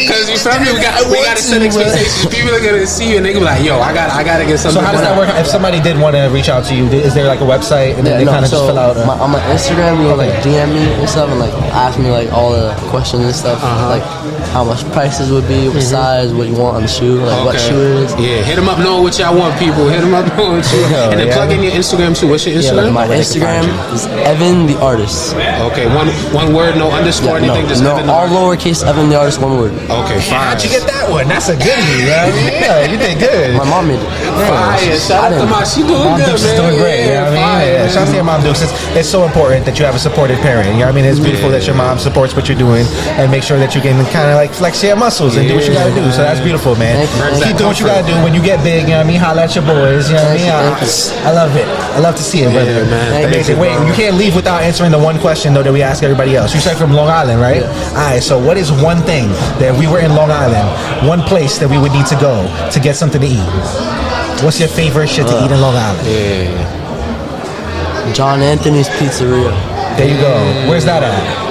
because you feel me? We got to set expectations. People are going to see you and they gonna be like, yo, I got to get something. So how does that work? If somebody did want to reach out to you, is there like a website and then they kind of just fill out? On my Instagram, you know, like DM me and stuff, and like ask me like all the questions and stuff, like how much prices would be, what size, what you want on the shoe, like what shoe it is. Yeah, hit them up knowing what y'all want, people. Hit them up knowing what you want. And then plug in your Instagram too. What's your Instagram? My Instagram is Evan the Artist. Okay, one word, no underscore, anything, just Evan the all Artist. lowercase Evan the Artist, one word. Okay, fine. How'd you get that one? That's a goodie, right? Yeah, you did good. My mom made it. Fire. Shout out to my, she doing Mom good, Dukes is man. doing great. You know what I mean? Yeah. Shout out to your Mom Dukes. It's so important that you have a supportive parent. You know what I mean? It's beautiful that your mom supports what you're doing and make sure that you can kind of like flex your muscles and do what you gotta do. So that's beautiful, man. Keep doing what you gotta do. When you get big, you know what I mean, holla at your boys, you know what I mean? I love it. I love to see it, brother. Yeah, man. Amazing. Wait, you can't leave without answering the one question though that we ask everybody else. You said from Long Island, right? Yeah. Alright, so what is one thing that if we were in Long Island, one place that we would need to go to get something to eat? What's your favorite shit to eat in Long Island? John Anthony's Pizzeria. There you go. Where's that at?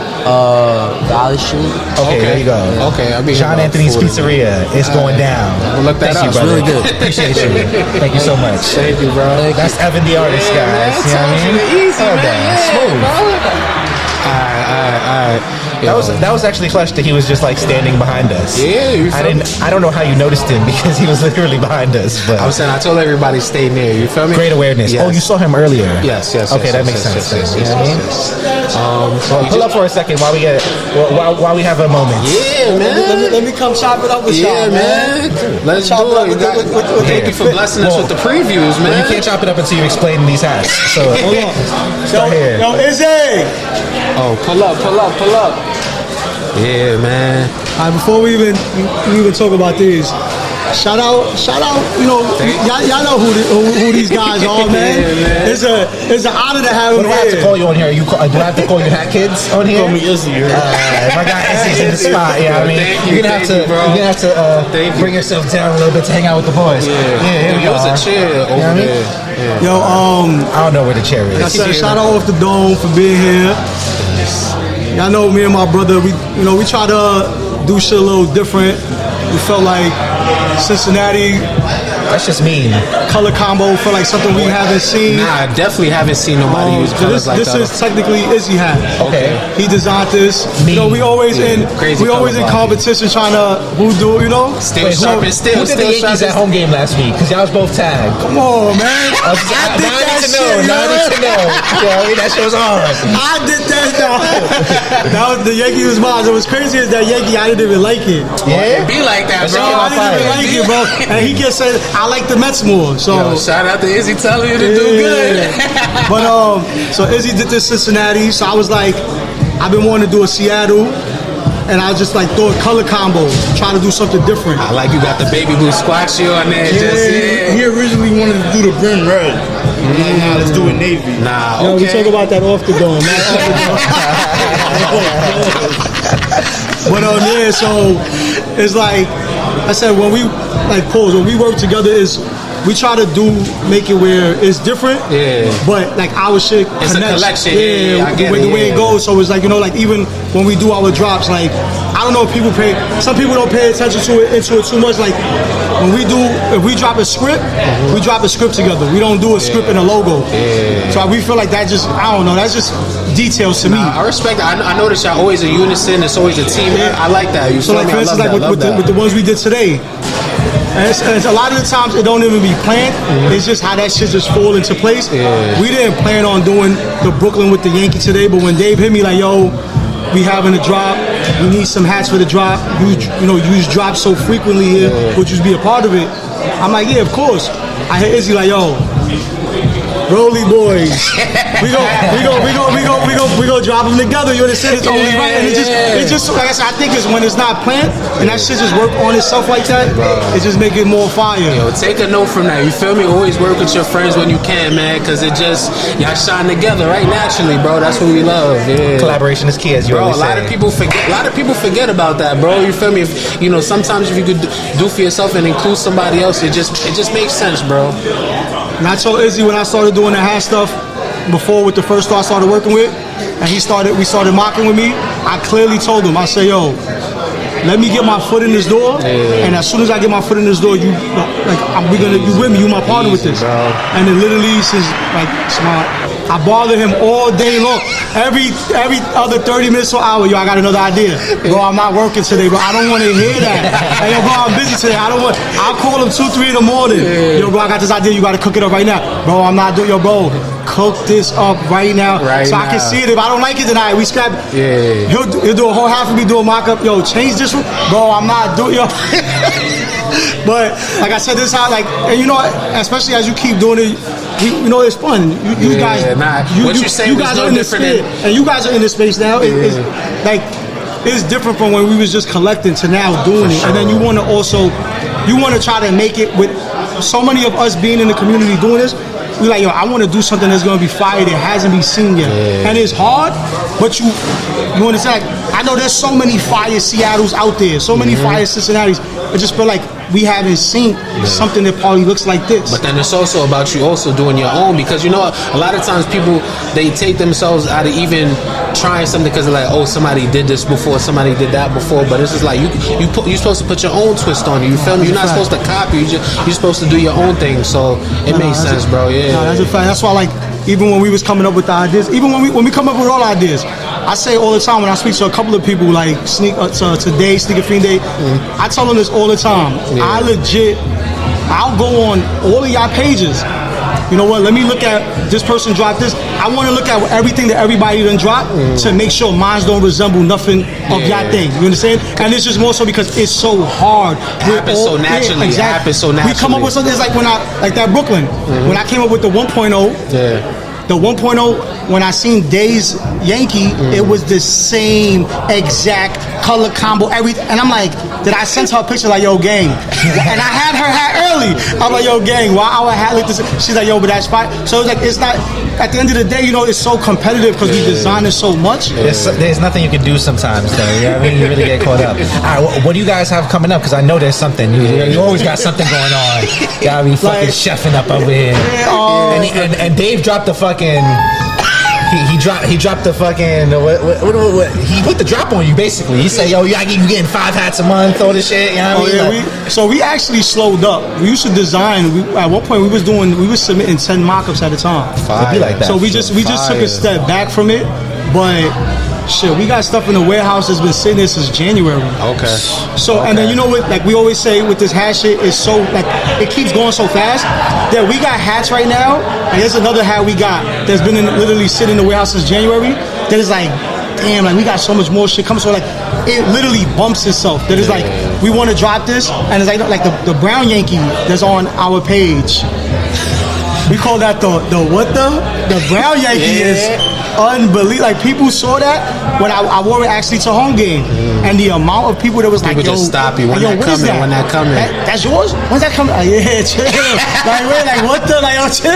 Valley Street. Okay, there you go. Okay, I'll be John Anthony's Pizzeria. It's going down. We'll look that Thank up. you, brother. It's really good. Appreciate you. Thank you so much. Thank you, bro. That's Evan the artist, guys. You know what I mean? Easy, man. Smooth. All right. That was actually clutch that he was just like standing behind us. Yeah, you feel me? I don't know how you noticed him because he was literally behind us. But I was saying, I told everybody stay near. You feel me? great awareness. Yes. Oh, you saw him earlier. Yes. Okay, that makes sense. You know what I mean? Well, Pull up for a second while we have a moment. Yeah, man. Let me come chop it up with y'all, man. Let's Chop do it up it. Thank you for blessing us with the previews, Well, man. you can't chop it up until you explain these hats. So Hold on. start here. Yo, Izzy! Oh, pull up. Yeah, man. All right, before we even talk about these, shout out. You know, y'all know who these guys are, man. Yeah, man. It's an honor to have What them do I have to here. call you on here? Do I have to call you Hat Kids on here? Call me Izzy. If I got Izzy's in the spot, yeah, I mean, Thank you're you, gonna have thank to, you, bro. you're gonna have to Thank you. bring yourself down a little bit to hang out with the boys. Here we It was are. a chair You know what I over mean? there. Yo, I don't know where the chair I is. said shout out off the dome for being here. Y'all know me and my brother. We try to do shit a little different. We felt like Cincinnati That's just mean. color combo felt like something we haven't seen. Nah, I definitely haven't seen nobody use colors like This that. is technically Izzy hat. Okay. He designed this. Me. You know, we always in Crazy in color competition trying to who do, you know? Still Wait, sharp and still who did the Yankees sharp at home game last week? Because y'all was both tagged. Come on, man. I did need that to shit, know. you Now I know? need to know. Yeah, I mean, that show's on. I did that. That was the Yankee was mine. It was crazy as that Yankee. I didn't even like it. Yeah? Be like that, That's bro. okay, I didn't even like it, bro. And he just said I like the Mets more. So. Yo, shout out to Izzy telling you to do good. But so Izzy did this Cincinnati. So I was like, I've been wanting to do a Seattle. And I just like throw a color combo, try to do something different. I like you got the baby blue squat shoe on there. He originally wanted to do the brim red. Nah, let's do it navy. Nah, Yo, okay. we talk about that off the dome, not off the dome. But yeah, so it's like I said, when we like pose, when we work together is we try to make it where it's different. Yeah. But like our shit It's a connects. collection. Yeah, I get the way it, it goes. So it's like, you know, like even when we do our drops, like I don't know if some people don't pay attention to it too much. Like if we drop a script, we drop a script together. We don't do a script and a logo. Yeah. So we feel like that just, I don't know, that's just details to me. I respect that. I notice y'all always a unison. It's always a team. I like that. You So feel like me? for I instance, love like that. Love with the ones we did today, and it's a lot of the times it don't even be planned. It's just how that shit just fall into place. We didn't plan on doing the Brooklyn with the Yankee today, but when Dave hit me like, yo, we having a drop, we need some hats for the drop. You use drops so frequently here, would you be a part of it? I'm like, yeah, of course. I hear Izzy like, yo, Rolly boys, we go drop them together. You understand? It's only right, and it just like I said, I think it's when it's not planned and that shit just work on itself like that. It just make it more fire. Yo, take a note from that. You feel me? Always work with your friends when you can, man, because it just y'all shine together right naturally, bro. That's what we love. Yeah. Collaboration is key, as you Bro, always a lot say. of people forget about that, bro. You feel me? If, sometimes if you could do for yourself and include somebody else, it just makes sense, bro. And I told Izzy when I started doing the hat stuff before with the first star I started working with, and we started mocking with me, I clearly told him, I said, yo, let me get my foot in this door, and as soon as I get my foot in this door, you with me, you my partner with this. And it literally since like I bother him all day long. Every other 30 minutes or hour, yo, I got another idea. Bro, I'm not working today, bro. I don't want to hear that. Hey, yo, bro, I'm busy today. I'll call him 2, 3 in the morning. Yo, bro, I got this idea. You got to cook it up right now. Bro, I'm not doing, yo, bro, cook this up right now. I can see it. If I don't like it tonight, we scrap. Yeah. He'll do a whole half of me do a mock-up. Yo, change this one. Bro, I'm not doing, yo. But like I said, this is how, like, and you know, especially as you keep doing it, it's fun. You guys, what you say you was guys no are in this different space, and you guys are in this space now. It's like it's different from when we was just collecting to now doing it. And then you want to try to make it with so many of us being in the community doing this. We like, yo, I want to do something that's gonna be fire that hasn't been seen yet, and it's hard. But you understand? Like, I know there's so many fire Seattles out there, so many fire Cincinnatis. I just feel like we haven't seen something that probably looks like this. But then it's also about you also doing your own, because you know a lot of times people, they take themselves out of even trying something because they're like, oh, somebody did this before, somebody did that before. But it's just like you're supposed to put your own twist on it. You feel me? You're not supposed to copy. You're supposed to do your own thing. So it makes sense, bro. Yeah, that's a fact. That's why, like, even when we was coming up with the ideas, even when we come up with all ideas, I say all the time when I speak to a couple of people like today, Sneaker Fiend Day, I tell them this all the time. I'll go on all of y'all pages. You know what? Let me look at this person dropped this. I want to look at everything that everybody done dropped to make sure mine don't resemble nothing of y'all thing. You understand? And it's just more so because it's so hard. It happens so naturally. Exactly. It happens so naturally. We come up with something. It's like like that Brooklyn. When I came up with the 1.0. The 1.0, when I seen Dave's Yankee, it was the same exact color combo, everything. And I'm like, did I send her a picture like, yo, gang? And I had her hat early. I'm like, yo, gang, why our hat look this? She's like, yo, but that's fine. So it's like, it's not, at the end of the day, you know, it's so competitive because we design it so much. There's nothing you can do sometimes, though. You know what I mean? You really get caught up. All right, what do you guys have coming up? Because I know there's something. You always got something going on. You gotta be fucking chefing up over here. And Dave dropped the fucking. He dropped the fucking. He put the drop on you basically. He said, "Yo, you getting 5 hats a month, all this shit." You know what I mean? So we actually slowed up. We used to design. At one point, we was submitting 10 mock-ups at a time. It'd be like that. So we just took a step back from it, but. Shit, we got stuff in the warehouse that's been sitting there since January. Okay. So, and then you know what, like we always say with this hat shit, is so, like, it keeps going so fast that we got hats right now, and there's another hat we got that's been literally sitting in the warehouse since January, that is like, damn, like we got so much more shit coming. So like, it literally bumps itself. That is like, we want to drop this, and it's like the brown Yankee that's on our page. We call that the brown Yankee is unbelievable. Like, people saw that when I wore it actually to home game, and the amount of people that was people like, yo, just stop you when that coming. That's yours? When's that coming? Like, yeah, chill. Like, wait, like what the? Like, yo, chill.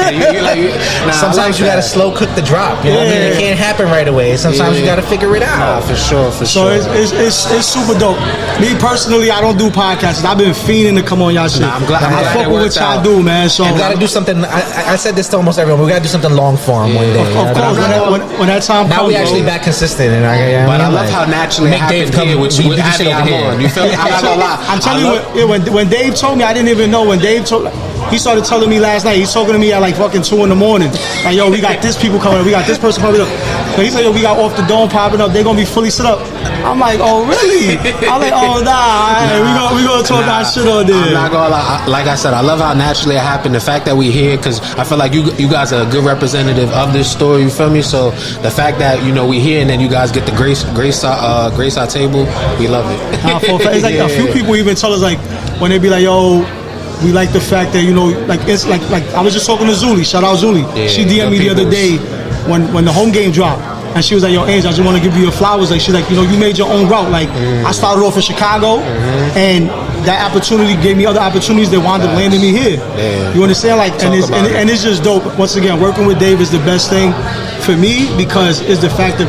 Sometimes you gotta slow cook the drop. You know what I mean? It can't happen right away. Sometimes you gotta figure it out. For sure. So it's super dope. Me personally, I don't do podcasts. I've been fiending to come on y'all shit. I'm glad I fuck with what y'all do, man. So we gotta do something. I said this to almost everyone. We gotta do something long form one day. Of course, when that time now comes, we actually back consistent. And I love how naturally it happened here with you. You feel me? I'm not gonna lie. I'm telling you, when Dave told me, I didn't even know. When Dave told, he started telling me last night. He's talking to me at like fucking 2 in the morning. Like, yo, we got this people coming up. We got this person coming up. So he said, yo, we got Off the Dome popping up. They're gonna be fully set up. I'm like, oh really? I'm like, oh nah. We gonna talk that shit all day. I'm not gonna lie. Like I said, I love how naturally it happened. The fact that we here, because I feel like you guys are a good representative of this story. You feel me? So the fact that we here and then you guys get the grace our table, we love it. It's like a few people even tell us, like, when they be like, yo, we like the fact that like it's like I was just talking to Zuli. Shout out Zuli. She DM'd me the other day when the home game dropped, and she was like, yo, Angel, I just want to give you your flowers. Like, she's like, you made your own route. Like, I started off in Chicago, and that opportunity gave me other opportunities that wound up landing me here. You understand? Like, and it's just dope. Once again, working with Dave is the best thing for me, because it's the fact that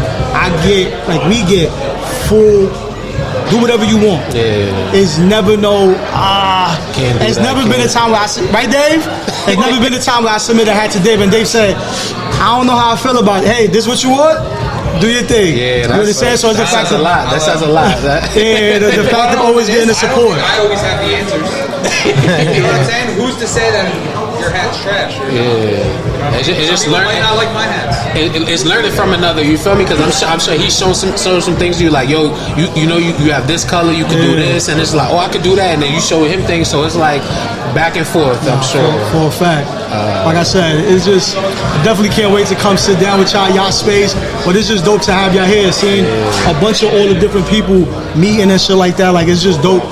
we get full. Do whatever you want. It's never it's never been a time where right, Dave? It's never been a time where I submitted a hat to Dave and Dave said, I don't know how I feel about it. Hey, this what you want? Do your thing. Yeah, you understand? So it's the fact that says a lot. The fact of always getting the support. I always have the answers. You know what I'm saying? Who's to say that your hat's trash? It's just learning. I like my hats. It's learning from another. You feel me? Because I'm sure he's shown some things to you, like, yo, you have this color, you can do this, and it's like, oh, I could do that, and then you show him things. So it's like back and forth. I'm sure. For a fact. Like I said, it's just, I definitely can't wait to come sit down with y'all space. But it's just dope to have y'all here, seeing a bunch of all the different people meeting and shit like that. Like, it's just dope.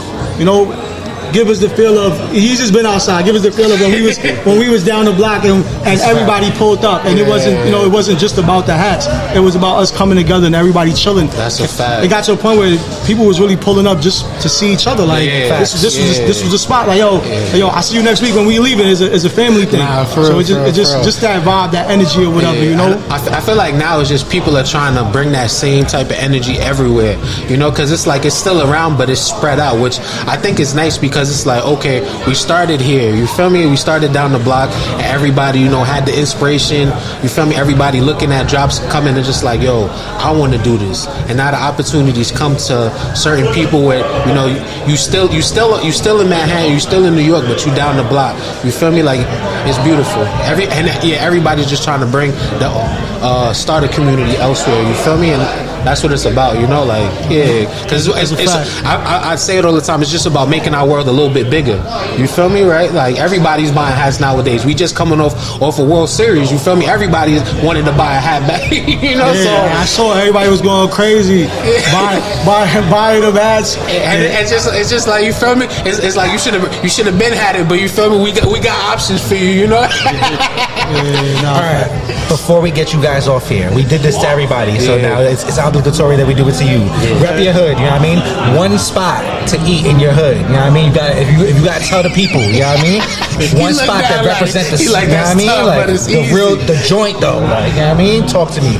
give us the feel of he's just been outside. Give us the feel of when we was down the block and everybody pulled up, and it wasn't just about the hats. It was about us coming together and everybody chilling. That's a fact. It got to a point where people was really pulling up just to see each other. Like this was the spot. Like yo, I see you next week when we leaving. It's a family thing. So it's just that vibe, that energy or whatever. You know. I feel like now it's just people are trying to bring that same type of energy everywhere. You know, because it's like it's still around, but it's spread out, which I think is nice because it's like, okay, we started here. You feel me? We started down the block, and everybody, had the inspiration. You feel me? Everybody looking at drops coming and just like, yo, I want to do this. And now the opportunities come to certain people where you still in Manhattan, you still in New York, but you down the block. You feel me? Like it's beautiful. Everybody's just trying to bring the start a community elsewhere. You feel me? And that's what it's about, because I say it all the time. It's just about making our world a little bit bigger. You feel me, right? Like everybody's buying hats nowadays. We just coming off a World Series. You feel me? Everybody wanted to buy a hat back. So I saw everybody was going crazy, buying the hats. And it's just like, you feel me? It's like you should have been had it, but you feel me? We got options for you. All right. Before we get you guys off here, we did this to everybody, so now it's obligatory that we do it to you. Rep your hood, you know what I mean? One spot to eat in your hood, you know what I mean? You got if you got to tell the people, you know what I mean? One spot that represents the, you know what I mean? Like the joint though, like, you know what I mean? Talk to me.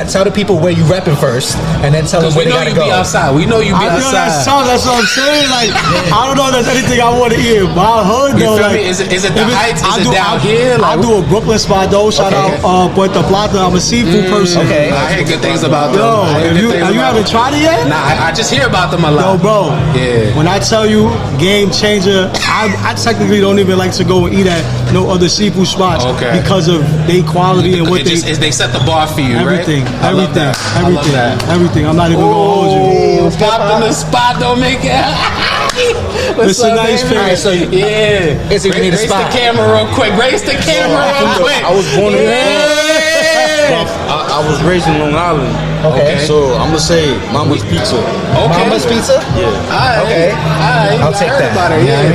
Tell the people where you repping first, and then tell them where they gotta go. We know you be outside. That's what I'm saying. Like I don't know if there's anything I want to hear. My hood though, like, is it the Heights? Is it down here? I do a Brooklyn spot though. Shout out Puerto Plata. I'm a seafood person. Okay, I hear good things about them. You haven't tried it yet? Nah, I just hear about them a lot. Yo, bro. Yeah. When I tell you, game changer. I technically don't even like to go and eat at no other seafood spots because of their quality and what they set the bar for you. Everything. Right? Everything. I'm not even gonna hold you. Popped in the spot, don't make it. It's a nice face. So Grace the camera real quick. Grace the camera real quick. I was born in I was raised in Long Island. Okay. So I'm gonna say Mama's Pizza. Mama's Pizza? Yeah. Alright. I'll take that.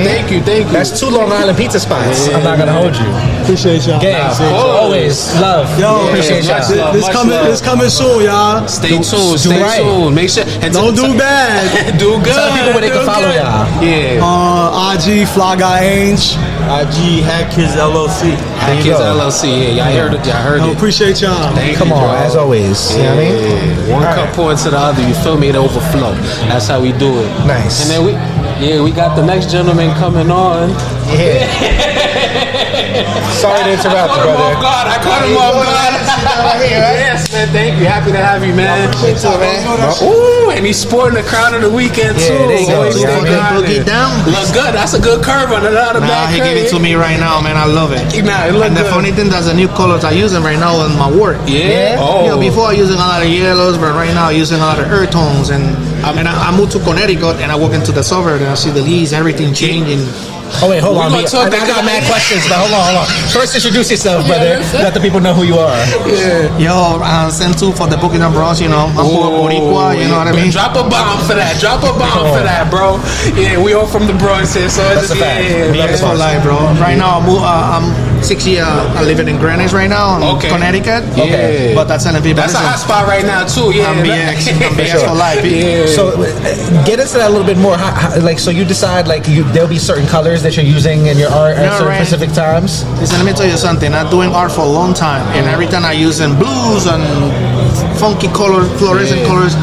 Thank you. That's 2 Long Island pizza spots. I'm not gonna hold you. Appreciate y'all. Gang, always love. Yo, appreciate y'all. This coming soon, y'all. Stay tuned. Make sure and don't do bad. Do good. Tell people where they can follow y'all. Yeah. IG FlyguyAng. IG Hatkidsllc. Hatkidsllc. Y'all heard it. I appreciate y'all. Come on, as always. You know what I mean? One cup pouring to the other. You feel me? It overflow. That's how we do it. Nice. And then we got the next gentleman coming on. Yeah. Sorry to interrupt, brother. I caught him off guard. Yes, man. Thank you. Happy to have you, man. Ooh, and he's sporting the crown of the weekend too. There you go. Boogie Down. Look good. That's a good curve on another back. He gave it to me right now, man. I love it. And the funny thing, that's the new colors I'm using right now in my work. Yeah. Before I using a lot of yellows, but right now I'm using a lot of earth tones. And I moved to Connecticut and I walk into the suburb and I see the leaves, everything changing. Oh wait, hold on. I got mad questions, but hold on. First, introduce yourself, brother. Let the people know who you are. Yo, Sen2 for the Boogie Down Bronx. I'm Boricua. You know what I mean? Drop a bomb for that. For that, bro. Yeah, we all from the Bronx here, so that's a fact. That's for life, bro. Right now, I'm 6 years. I living in Greenwich right now, in Connecticut. Okay, but that's telling people that's a hot spot right now too. Yeah, I'm BX for life. Yeah. So get into that a little bit more. So you decide there'll be certain colors that you're using in your art at certain specific times? Listen, let me tell you something. I'm doing art for a long time, and every time I using blues and funky colors, fluorescent colors.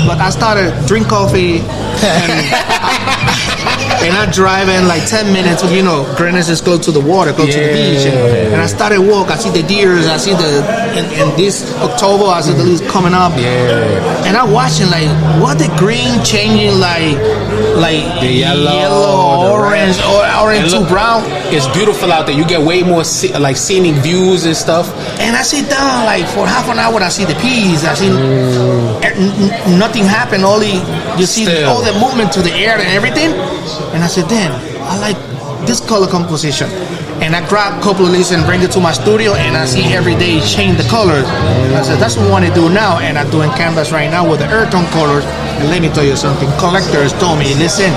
But I started drink coffee, and I drive in like 10 minutes. Greenwich is close to the water, close to the beach, and I started walk. I see the deers. I see in this October, I see the leaves coming up. And I'm watching what the green changing the yellow, orange, or orange to brown. It's beautiful out there. You get way more scenic views and stuff. And I sit down for half an hour. I see the peas. I see nothing happen. You see all the movement to the air and everything. And I said, damn, I like this color composition. And I grab a couple of these and bring it to my studio, and I see every day change the colors. I said, that's what I want to do now, and I'm doing canvas right now with the earth tone colors. And let me tell you something, collectors told me, listen,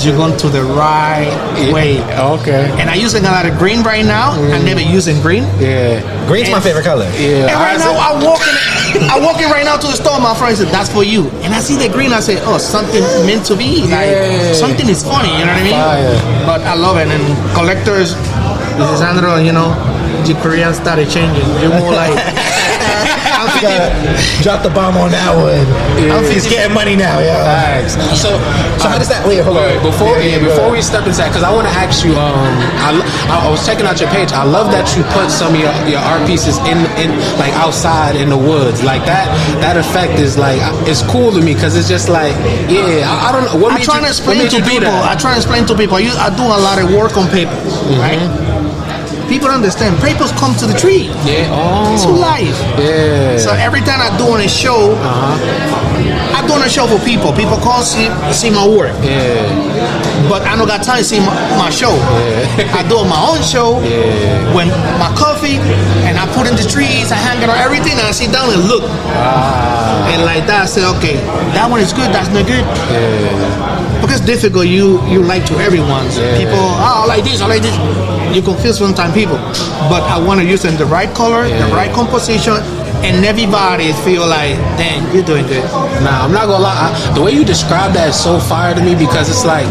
you're going to the right way. Okay. And I'm using a lot of green right now. I'm never using green. Yeah. Green's my favorite color. Yeah. And right now, I walk in right now to the store, my friend said, that's for you. And I see the green, I say, oh, something meant to be. Like, something is funny, you know what I mean? Fire. But I love it. And collectors, this is Sandro, you know, the Koreans started changing. You're more like... Drop the bomb on that one. Yeah. He's getting money now, yeah. Right. So how does that? Wait, hold on. Before we step into that, because I want to ask you. I was checking out your page. I love that you put some of your art pieces in like outside in the woods. Like that effect is like it's cool to me because it's just like I don't know. I try to explain to people. I do a lot of work on paper, right? People understand. Papers come to the tree. Yeah. To life. Yeah. So every time I do on a show, I do on a show for people. People come see my work. Yeah. But I don't got time to see my show. Yeah. I do my own show. Yeah. When my coffee, and I put in the trees, I hang it on everything, and I sit down and look. And like that, I say, okay, that one is good, that's not good. Yeah. Because it's difficult, you like to everyone. So people, I like this, I like this. You confuse sometimes people. But I want to use them the right color, the right composition, and everybody feel like, dang, you're doing good. Nah, I'm not gonna lie. The way you describe that is so fire to me because it's like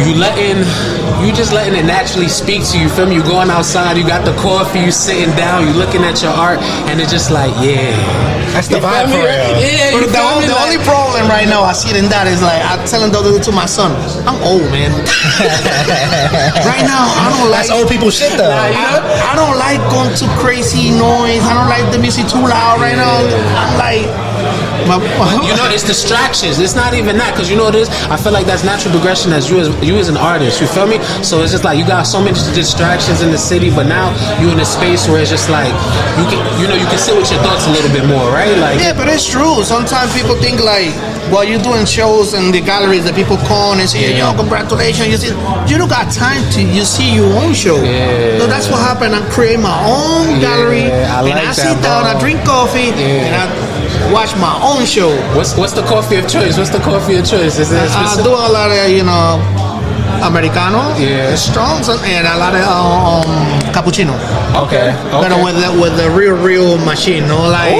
you just letting it naturally speak to you. Feel me? You going outside, you got the coffee, you sitting down, you looking at your art, and it's just like, that's the vibe for real. Yeah, But the only problem right now I see it in that is like I'm telling to my son, I'm old, man. Right now, I don't like. That's old people shit though. I don't like going to crazy noise. I don't like the music too loud right now. I'm like. You know, it's distractions. It's not even that, because you know what it is. I feel like that's natural progression as you as an artist. You feel me? So it's just like you got so many distractions in the city, but now you in a space where it's just like you can sit with your thoughts a little bit more, right? Like but it's true. Sometimes people think like, while you're doing shows in the galleries that people call and say, yo, congratulations. You don't got time to see your own show. So that's what happened. I create my own gallery, and I sit down, I drink coffee, and I watch my own show. What's the coffee of choice? Is there I do a lot of, Americano, strong, and a lot of cappuccino. Okay. But with the real machine, no like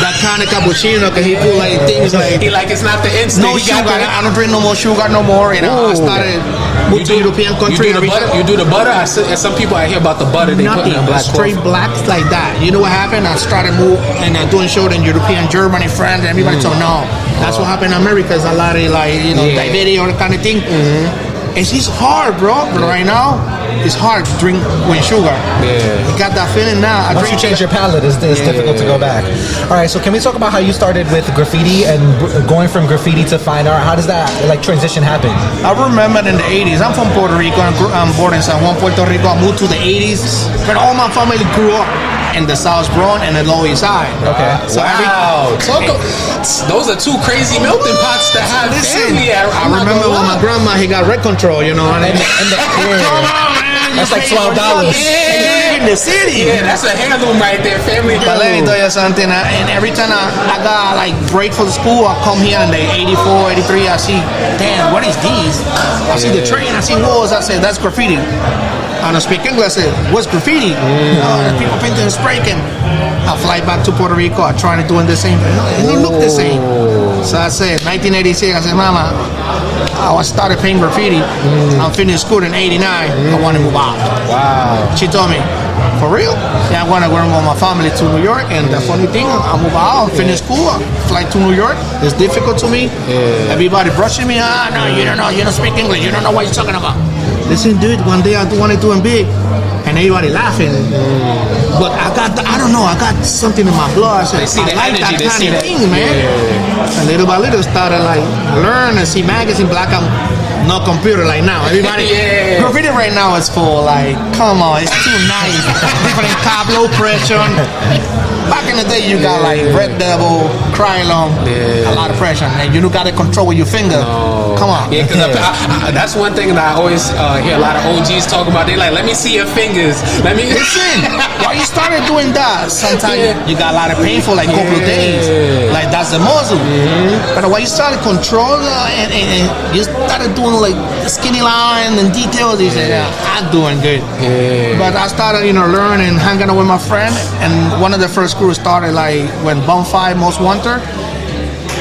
that kind of cappuccino. Cause he do like things like it's not the instant. No sugar. I don't drink no more sugar no more. And I started moving to European country. You do the butter. Some people I hear about the butter. They put in black straight blacks like that. You know what happened? I started moving and doing shows in European, Germany, France, and everybody told no. That's what happened in America. It's a lot of diabetes or that kind of thing. It's hard, bro. But right now, it's hard to drink with sugar. You got that feeling now. Once you change your palate, it's difficult to go back. All right, so can we talk about how you started with graffiti and going from graffiti to fine art? How does that transition happen? I remember in the 80s. I'm from Puerto Rico. I'm born in San Juan, Puerto Rico. I moved to the 80s. But all my family grew up in the South Bronx and the Lower East Side. Okay. So those are two crazy melting pots to have. Family. I remember when my grandma, he got rent control, you know. And that's like $12. In the city. Yeah, that's a heirloom right there, family. But let me tell you something. And every time I got like break for the school, I come here in the 84, 83. I see, damn, what is these? I see the train. I see walls. I say that's graffiti. I don't speak English. I said, what's graffiti? People painting and spraying. I fly back to Puerto Rico. I try to do the same. It don't look the same. So I said, 1986. I said, Mama, I started painting graffiti. I finished school in 89. I want to move out. Wow. She told me, for real? Yeah, I want to go with my family to New York. And the funny thing, I move out, finish school, fly to New York. It's difficult to me. Everybody brushing me. No, you don't know. You don't speak English. You don't know what you're talking about. Listen, dude, one day I want to do it big. And everybody laughing. But I got something in my blood. I said, I like that kind of thing, man. And little by little started like learn and see magazine, black and no computer like now. Everybody graffiti right now is for like, come on, it's too nice. Different cap, low pressure. back in the day, you got like Red Devil, Krylon, a lot of pressure, and you got to control with your finger. Come on. Yeah, because that's one thing that I always hear a lot of OGs talk about. They're like, let me see your fingers. Let me listen. While you started doing that, sometimes you got a lot of pain for like a couple of days. Like that's the muscle. But when you started control and you started doing like the skinny line and details, you said, I'm doing good. But I started, learning, hanging out with my friend, and one of the first crews started like when Bum 5 Most Wanted.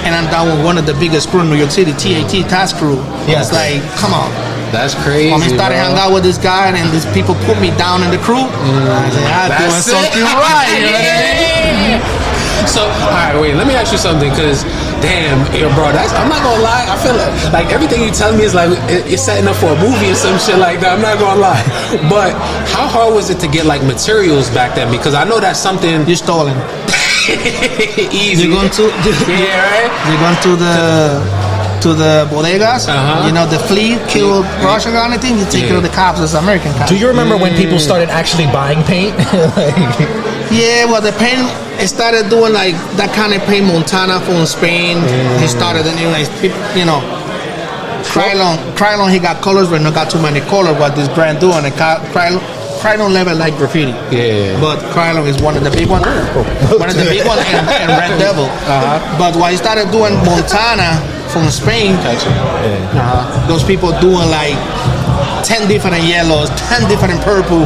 And I'm down with one of the biggest crew in New York City, TAT Task Crew. Yeah. It's like, come on. That's crazy. When I started hanging out with this guy, and these people put me down in the crew, I said, I'm doing something right. You know what I mean? So, all right, wait, let me ask you something, because, damn, bro, I'm not gonna lie, I feel like everything you tell me is like it's setting up for a movie or some shit like that. I'm not gonna lie. But how hard was it to get like materials back then? Because I know that's something you're stolen. Easy. You're going to You're going to the bodegas. The fleet kill Russian kind of thing. You take it to the cops as American cops. Do you remember when people started actually buying paint? Yeah, well, the paint, it started doing like that kind of paint. Montana from Spain. He started, Krylon, he got colors, but not got too many colors. What this brand doing? Krylon level like graffiti. Yeah. But Krylon is one of the big ones. One of the big ones and Red Devil. But when he started doing Montana from Spain, those people doing like 10 different yellows, 10 different purple,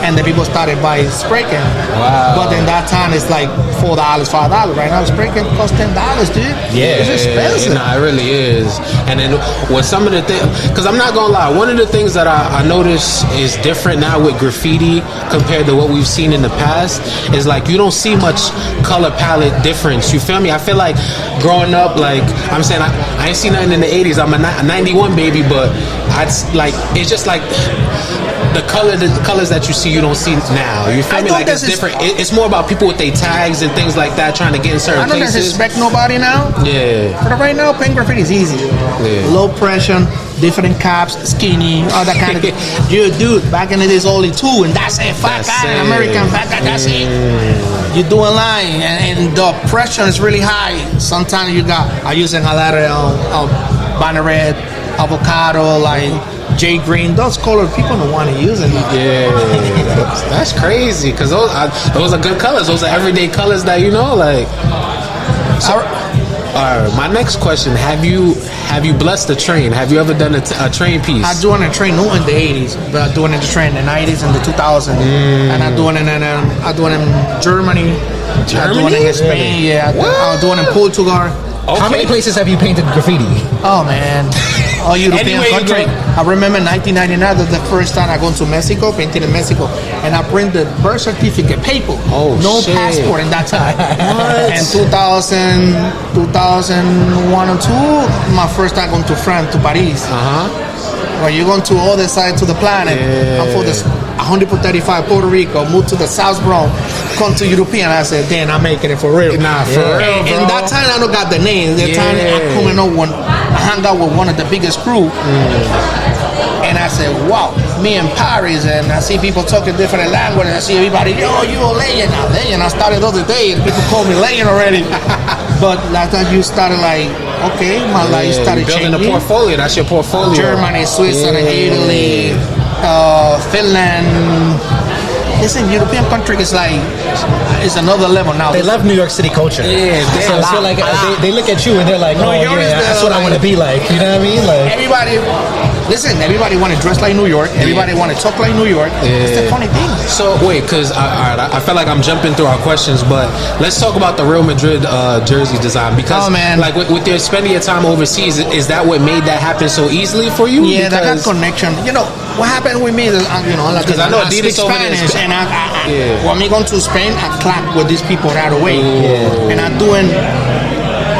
and the people started buying spray can. Wow. But in that time, it's like $4, $5. Right now, spray can costs $10, dude. Yeah. It's expensive. It really is. And then with some of the things, because I'm not going to lie, one of the things that I notice is different now with graffiti compared to what we've seen in the past is like you don't see much color palette difference. You feel me? I feel like growing up, like I'm saying, I ain't seen nothing in the 80s. I'm a 91 baby, but it's just like the colors that you see, you don't see now. You feel me? Like it's different. It's more about people with their tags and things like that trying to get in certain places. I don't disrespect nobody now. Yeah. But right now, paint graffiti is easy. Yeah. Low pressure, different caps, skinny, all that kind of thing. Dude, back in the days, only 2, and that's it. Fat guy, American fat guy, that's it. You do a line, and the pressure is really high. Sometimes I'm using a lot of banner red, avocado, like Jay Green, those colors people don't want to use it. Yeah, that's crazy because those are good colors. Those are everyday colors that like. So, all right, my next question: Have you blessed a train? Have you ever done a train piece? I'm doing a train not in the 80s, but I'm doing a train in the 90s and the 2000s, and I'm doing it in Germany. I'm doing it in Spain. Yeah, I'm doing it in Portugal. Okay. How many places have you painted graffiti? Oh man, all European country. I remember 1999. That's the first time I go to Mexico, painted in Mexico, and I print the birth certificate paper. No passport in that time. And 2001 or 2, my first time going to France, to Paris. When you're going to the other side to the planet, I'm for this 135 Puerto Rico, moved to the South Bronx, come to European. I said, damn, I'm making it for real. Nah, for real, bro. And that time I don't got the name. That time I coming up when I hung out with one of the biggest crew. And I said, wow, me in Paris, and I see people talking different languages. I see everybody, yo, you a legend. I started the other day, and people call me legend already. But like that, you started like, okay, my life started building changing. A portfolio. That's your portfolio. Germany, Switzerland, Italy, Finland. Listen, European country is like, it's another level now. They love New York City culture. Yeah, so it's like they look at you and they're like, that's what I want to be like. You know what I mean? Like everybody want to dress like New York. Everybody want to talk like New York. It's the funny thing. So wait, because I feel like I'm jumping through our questions, but let's talk about the Real Madrid jersey design. Because like with your spending your time overseas, is that what made that happen so easily for you? Yeah, that got connection. What happened with me is, because I know I speak Spanish, and when I go to Spain, I clap with these people right away, and I'm doing.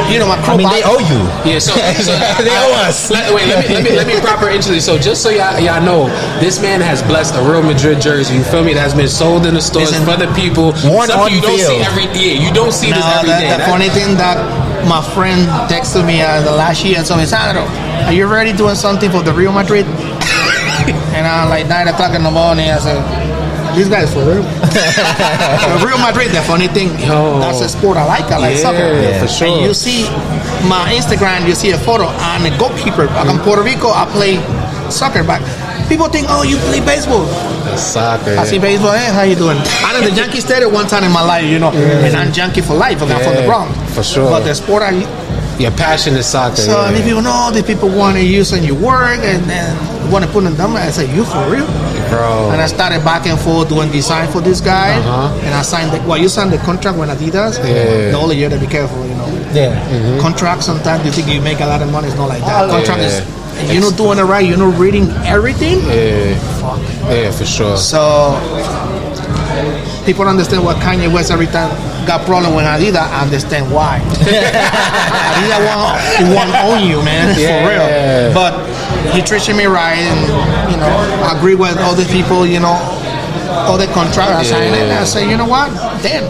My crew. They owe you. Yeah, so they owe us. Let me proper introduce. So just so y'all know, this man has blessed a Real Madrid jersey. You feel me? That's been sold in the stores for the people. Something you don't see every day. You don't see this every day. The funny thing that my friend texted me the last year and told me, Sandro, are you already doing something for the Real Madrid? And like 9 o'clock in the morning, I said, this guy is for real. Real Madrid, the funny thing, that's a sport I like soccer. Yeah, for sure. And you see my Instagram, you see a photo, I'm a goalkeeper. I'm in Puerto Rico, I play soccer, but people think, oh, you play baseball. Soccer. I see baseball, hey, how you doing? I'm in the Yankee Stadium one time in my life, you know, and I'm Yankee for life, I'm from the Bronx. For sure. But the sport your passion is soccer. So these people know, these people want to use in your work and want to put in them. I said, you for real? Bro. And I started back and forth doing design for this guy. And I signed you signed the contract with Adidas. The only you have to be careful, you know. Yeah. Contract, sometimes you think you make a lot of money, it's not like that. Contract is, you're not doing it right, you're not reading everything. Fuck. Yeah, for sure. So people don't understand what Kanye West every time got problem with Adidas. I understand why. Adidas won't own you, man, for real. But he treated me right, and you know, I agree with all the people, you know, all the contract I signed it. And I say, you know what? Damn.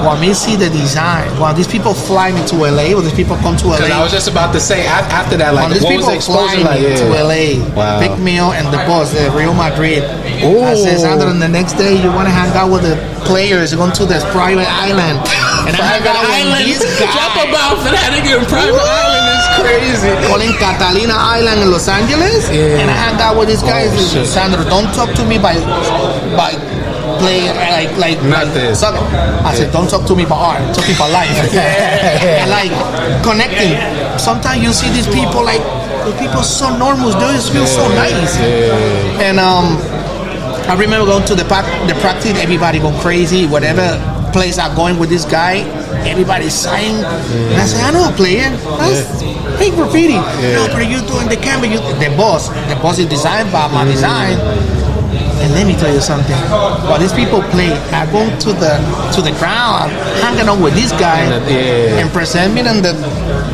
While me see the design, while these people fly me to LA, or these people come to LA. Because I was just about to say after that, like, these what was people the exposure fly like? me to LA, pick me up, and the boss, the Real Madrid. I said, Sandro, and the next day you want to hang out with the players, you're going to this private island. And I hang out with this guy. Drop a bomb for that again. Private island is crazy. Calling Catalina Island in Los Angeles, and I hang out with this guy. Sandro, don't talk to me by play like soccer. I said, don't talk to me about art, talk to me about life. And like connecting. Sometimes you see these people like the people so normal, they just feel so nice. And I remember going to the practice, everybody go crazy, whatever place I'm going with this guy, everybody's sighing. And I said, I know a player. Hey, graffiti. No, but you doing the camera, the boss is designed by my design. And let me tell you something. While these people play, I go to the ground, I'm hanging out with this guy, and present me on the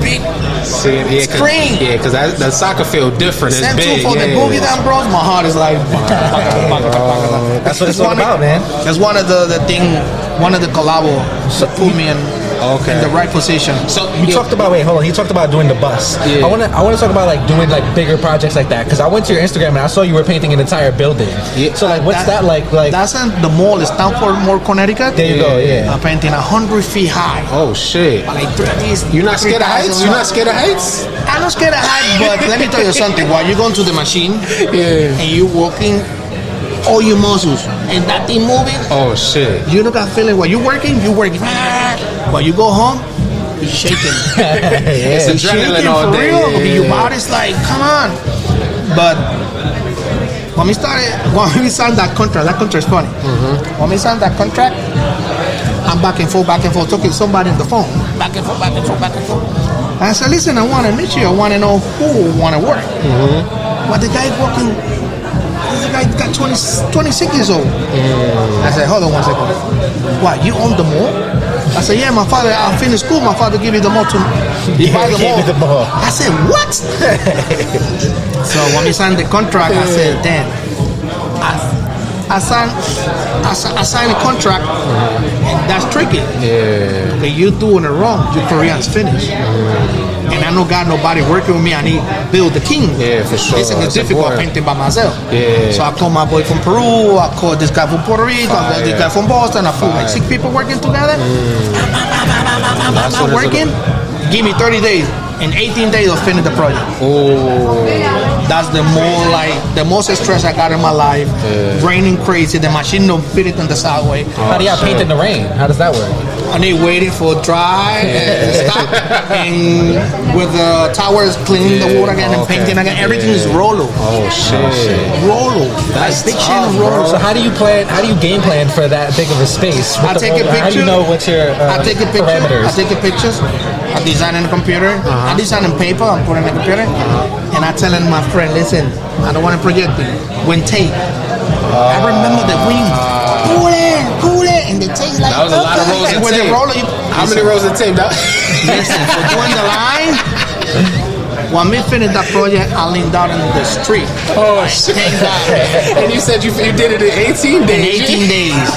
big screen. Yeah, because the soccer field different. It's Sen2 big. for the Boogie Down Bronx, my heart is like. That's what it's all about, man. That's one of the collabo that put me in the right position. So you talked about you talked about doing the bus. I want to talk about like doing like bigger projects like that, because I went to your Instagram and I saw you were painting an entire building. So like what's that like that's in the mall, it's Stanford Mall, Connecticut. There you go. I'm painting 100 feet high. Oh shit. Like you're not scared of heights? You're not scared of heights? I'm not scared of heights, but let me tell you something. While you go to the machine and you walking, all your muscles and that thing moving. Oh shit. You don't got feeling while you're working. While you go home, you're shaking. It's adrenaline all day. For real. Your body's like, come on. But when we signed that contract is funny. When we signed that contract, I'm back and forth, talking to somebody on the phone. Back and forth. And I said, listen, I want to meet you. I want to know who want to work. But the guy working, the guy got 26 years old. I said, hold on 1 second. What, you own the mall? I said, yeah, my father, I finished school, my father gave me the mall to buy the mall. I said, what? So when we signed the contract, I said, damn. I signed a contract, and that's tricky. Okay, you doing it wrong, your career is finished. And I don't got nobody working with me. I need build the team. Yeah, for sure. It's difficult painting by myself. Yeah. So I called my boy from Peru. I called this guy from Puerto Rico. This guy from Boston. I put like 6 people working together. I'm working. Give me 30 days. In 18 days, I'll finish the project. That's the most stress I got in my life. Raining crazy. The machine don't fit it in the sideway. How do y'all paint in the rain? How does that work? And they waiting for dry and stop, and with the towers cleaning the water again and painting again. Everything is Rolo. Oh shit. Rolo. That's tough, Rolo. So how do you game plan for that big of a space? I take a picture. How do you know what's your parameters? I take pictures. I design in the computer. I design in paper. I put in the computer. And I telling my friend, listen, I don't want to project it. When tape. I remember the wind. Pull it, and the tape like. That was a lot of rolls of tape. How many rolls of tape? Listen, for doing the line. When we finished that project, I leaned out in the street. Oh shit! And you said you did it in 18 days. In 18 days.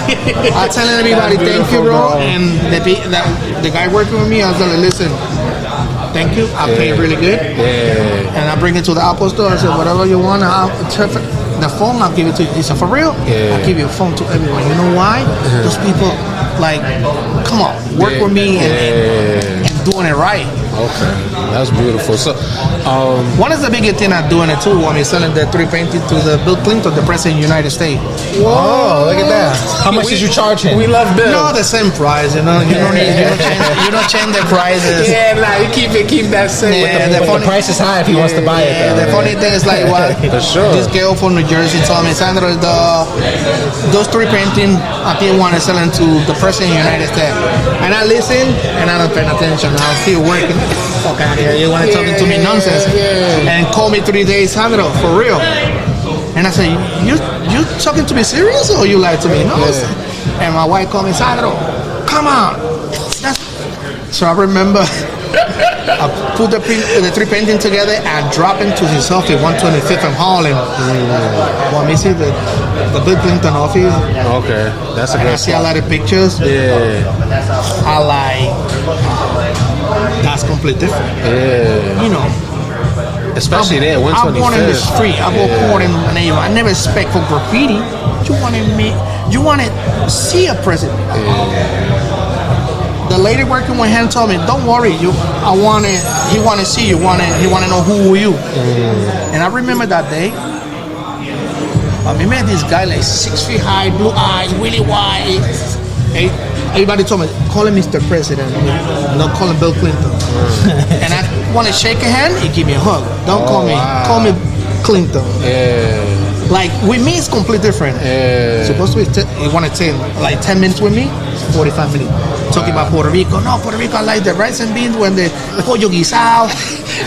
I'm telling everybody, thank you, bro. And the guy working with me, I was like, listen, thank you. I paid really good. And I bring it to the Apple store. I said, whatever you want, the phone, I'll give it to you. He said, for real? Yeah. I'll give you a phone to everyone. You know why? Those people, like, come on, work with me and doing it right. Okay, that's beautiful. So, one is the biggest thing I'm doing it too. I mean, selling the 3 paintings to the Bill Clinton, the president of the United States. Whoa, look at that. How much did you charge him? we love Bill. No, the same price. You know, you don't change the prices. Yeah, nah, you keep that same. Yeah, But the price is high if he wants to buy it. Yeah, the funny thing is like what For sure. this girl from New Jersey told me, Sandro, those 3 paintings I didn't want to sell them to the president of the United States. And I listen and I don't pay attention. I'm still working. Fuck out here. You want to talking to me nonsense. And call me 3 days, Sandro, for real. And I said, you talking to me serious or you lied to me? No. And my wife called me, Sandro, come on. So I remember I put the 3 paintings together and dropped into his office, 125th and Harlem. Want me see the Bill Clinton office? Okay, that's a And I good see a lot of pictures. Yeah, I like, that's completely different. yeah. You know, Especially there, I'm born in the 125th. street. I was born in the neighborhood. I never expect for graffiti. You want to see a president. The lady working with him told me, "Don't worry, he want to see you. He want to know who are you." And I remember that day. I met this guy like 6 feet high, blue eyes, really white. Everybody told me, call him Mr. President. Don't call him Bill Clinton. And I want to shake a hand, he give me a hug. Don't call me Clinton. Like with me, it's completely different. Supposed to be, you want to take like 10 minutes with me, 45 minutes. Talking about Puerto Rico. No, Puerto Rico, I like the rice and beans when the pollo guisado.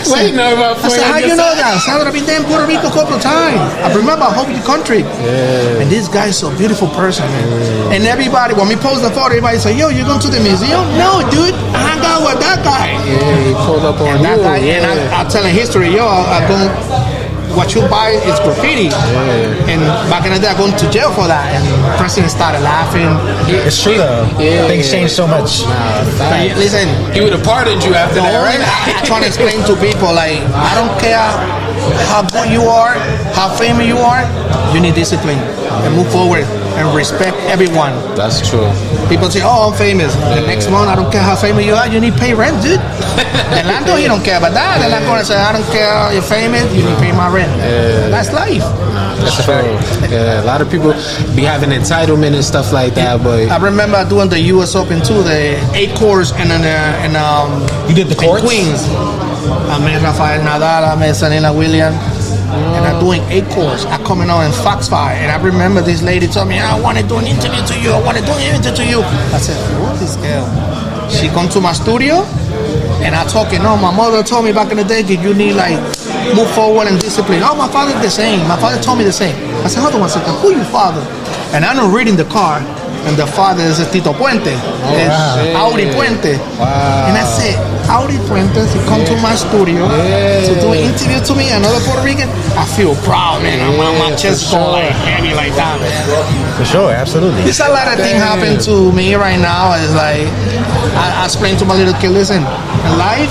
Wait, know about I said, how you know that? I've been there in Puerto Rico a couple of times. I remember, I hope the country. And this guy is a beautiful person, man. And everybody, when we post the photo, everybody say, yo, you going to the museum? No, dude, I hang out with that guy. Yeah, he pulled up on That you. guy, and I'm telling history, yo, I go, what you buy is graffiti. And back in the day, I went to jail for that. And the president started laughing. It's true though. Things change so much. Listen, He would have pardoned you after that, right? I try to explain to people, like, I don't care how good you are, how famous you are, you need discipline and move forward and respect everyone. That's true. People say, oh, I'm famous. The next month, I don't care how famous you are, you need to pay rent, dude. Orlando, he don't care about that. The landlord say, I don't care, you're famous, you need to pay my rent. That's life. That's true. Yeah, a lot of people be having entitlement and stuff like that, but I remember doing the U.S. Open too, the 8 courts and You did the courts? Queens. I met Rafael Nadal, I met Serena Williams, and I'm doing 8 courts. I'm coming on in Foxfire, and I remember this lady told me, I want to do an interview to you. I want to do an interview to you. I said, what is girl? She come to my studio, and I talking. No, my mother told me back in the day that you need like move forward and discipline. Oh, my father the same. My father told me the same. I said, hold on one second. Who your father? And I'm reading the car, and the father is Tito Puente. Audi Puente. Wow. And I said, Audi Puente, he come to my studio to do an interview to me, another Puerto Rican. I feel proud, man. My chest go like heavy like that, man. For sure, absolutely. There's a lot of things happen to me right now. It's like, I explain to my little kid, listen, in life,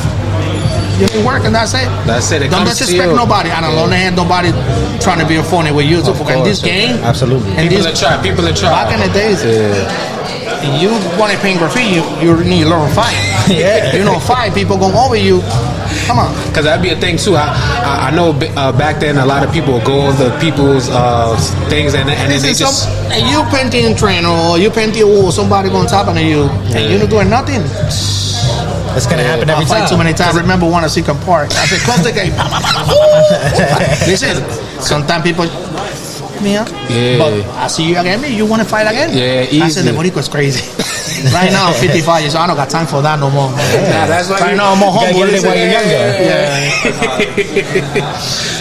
you can work and that's it. That's it. It Don't comes to disrespect you. nobody. I don't have nobody trying to be a phony with you. So in this game, Absolutely. and people this, are try. People are try. back in the days, you want to paint graffiti, you need to learn fight. You know, fight, people go over you. Come on. Because that'd be a thing too. I know back then a lot of people go over people's things and then they just. And you painting a train or you painting a wall, somebody on top of you, and you're not doing nothing. It's gonna happen every I fight time. too many times. I remember one at Seacon Park. I said, close the gate. Listen, sometimes people me up. Yeah. But I see you again. You want to fight again? Yeah, I said, easy. the Borico is crazy. Right now, I'm 55 years old. I don't got time for that no more. Nah, that's why right now, I'm more You gotta humble. get it while you're younger.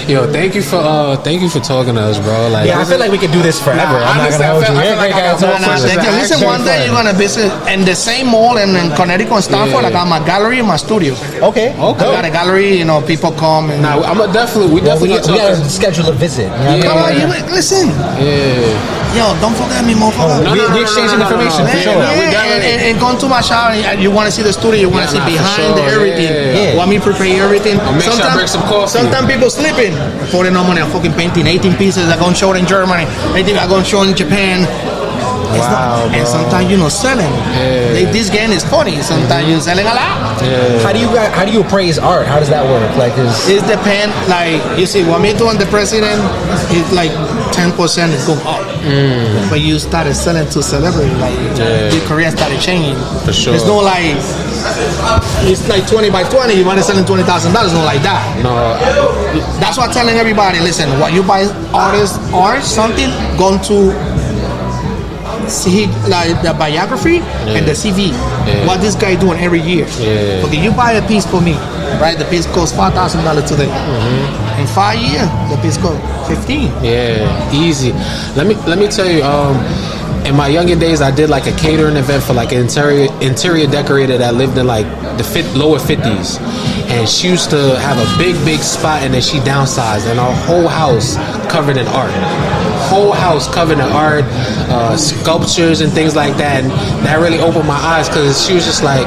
Yo, thank you for talking to us, bro. Like, Yeah, I feel like we could do this forever. Nah, I'm not honestly, gonna hold I you. feel You're a like great I guy to got talk more to. questions. Listen, one day you're gonna visit in the same mall in Connecticut and Stanford. I got my gallery and my studio. Okay. I got a gallery. You know, people come and nah, I'm definitely We gonna gotta talk. schedule a visit. You know what I mean? come on, you listen. Yeah. Yo, don't forget me, motherfucker. We exchanging information for sure. Yeah, and going to my shop, and you want to see the studio, you want to see behind everything. Yeah. Want me to prepare everything. I'll make sure I bring some coffee. Sometimes people sleeping. Putting no money on fucking painting 18 pieces. I go and show it in Germany. I think I go and show it in Japan. Wow, and sometimes selling. This game is funny. Sometimes you're selling a lot. How do you appraise art? How does that work? Like, it depends. Like you see, what me doing the president is like 10% is going up. But you started selling to celebrity, like the career started changing. For sure. It's not like it's like 20 by 20. You want to selling $20,000? Not like that. No. That's why I'm telling everybody. Listen, what you buy art, something going to see like the biography and the CV. What this guy doing every year. Okay, you buy a piece for me, right? The piece costs $5,000 today. In 5 years, the piece costs 15. Yeah, easy. Let me tell you. In my younger days, I did like a catering event for like an interior decorator that lived in like the lower 50s, and she used to have a big spot, and then she downsized, and our whole house covered in art. Whole house covered in art, sculptures and things like that, and that really opened my eyes because she was just like,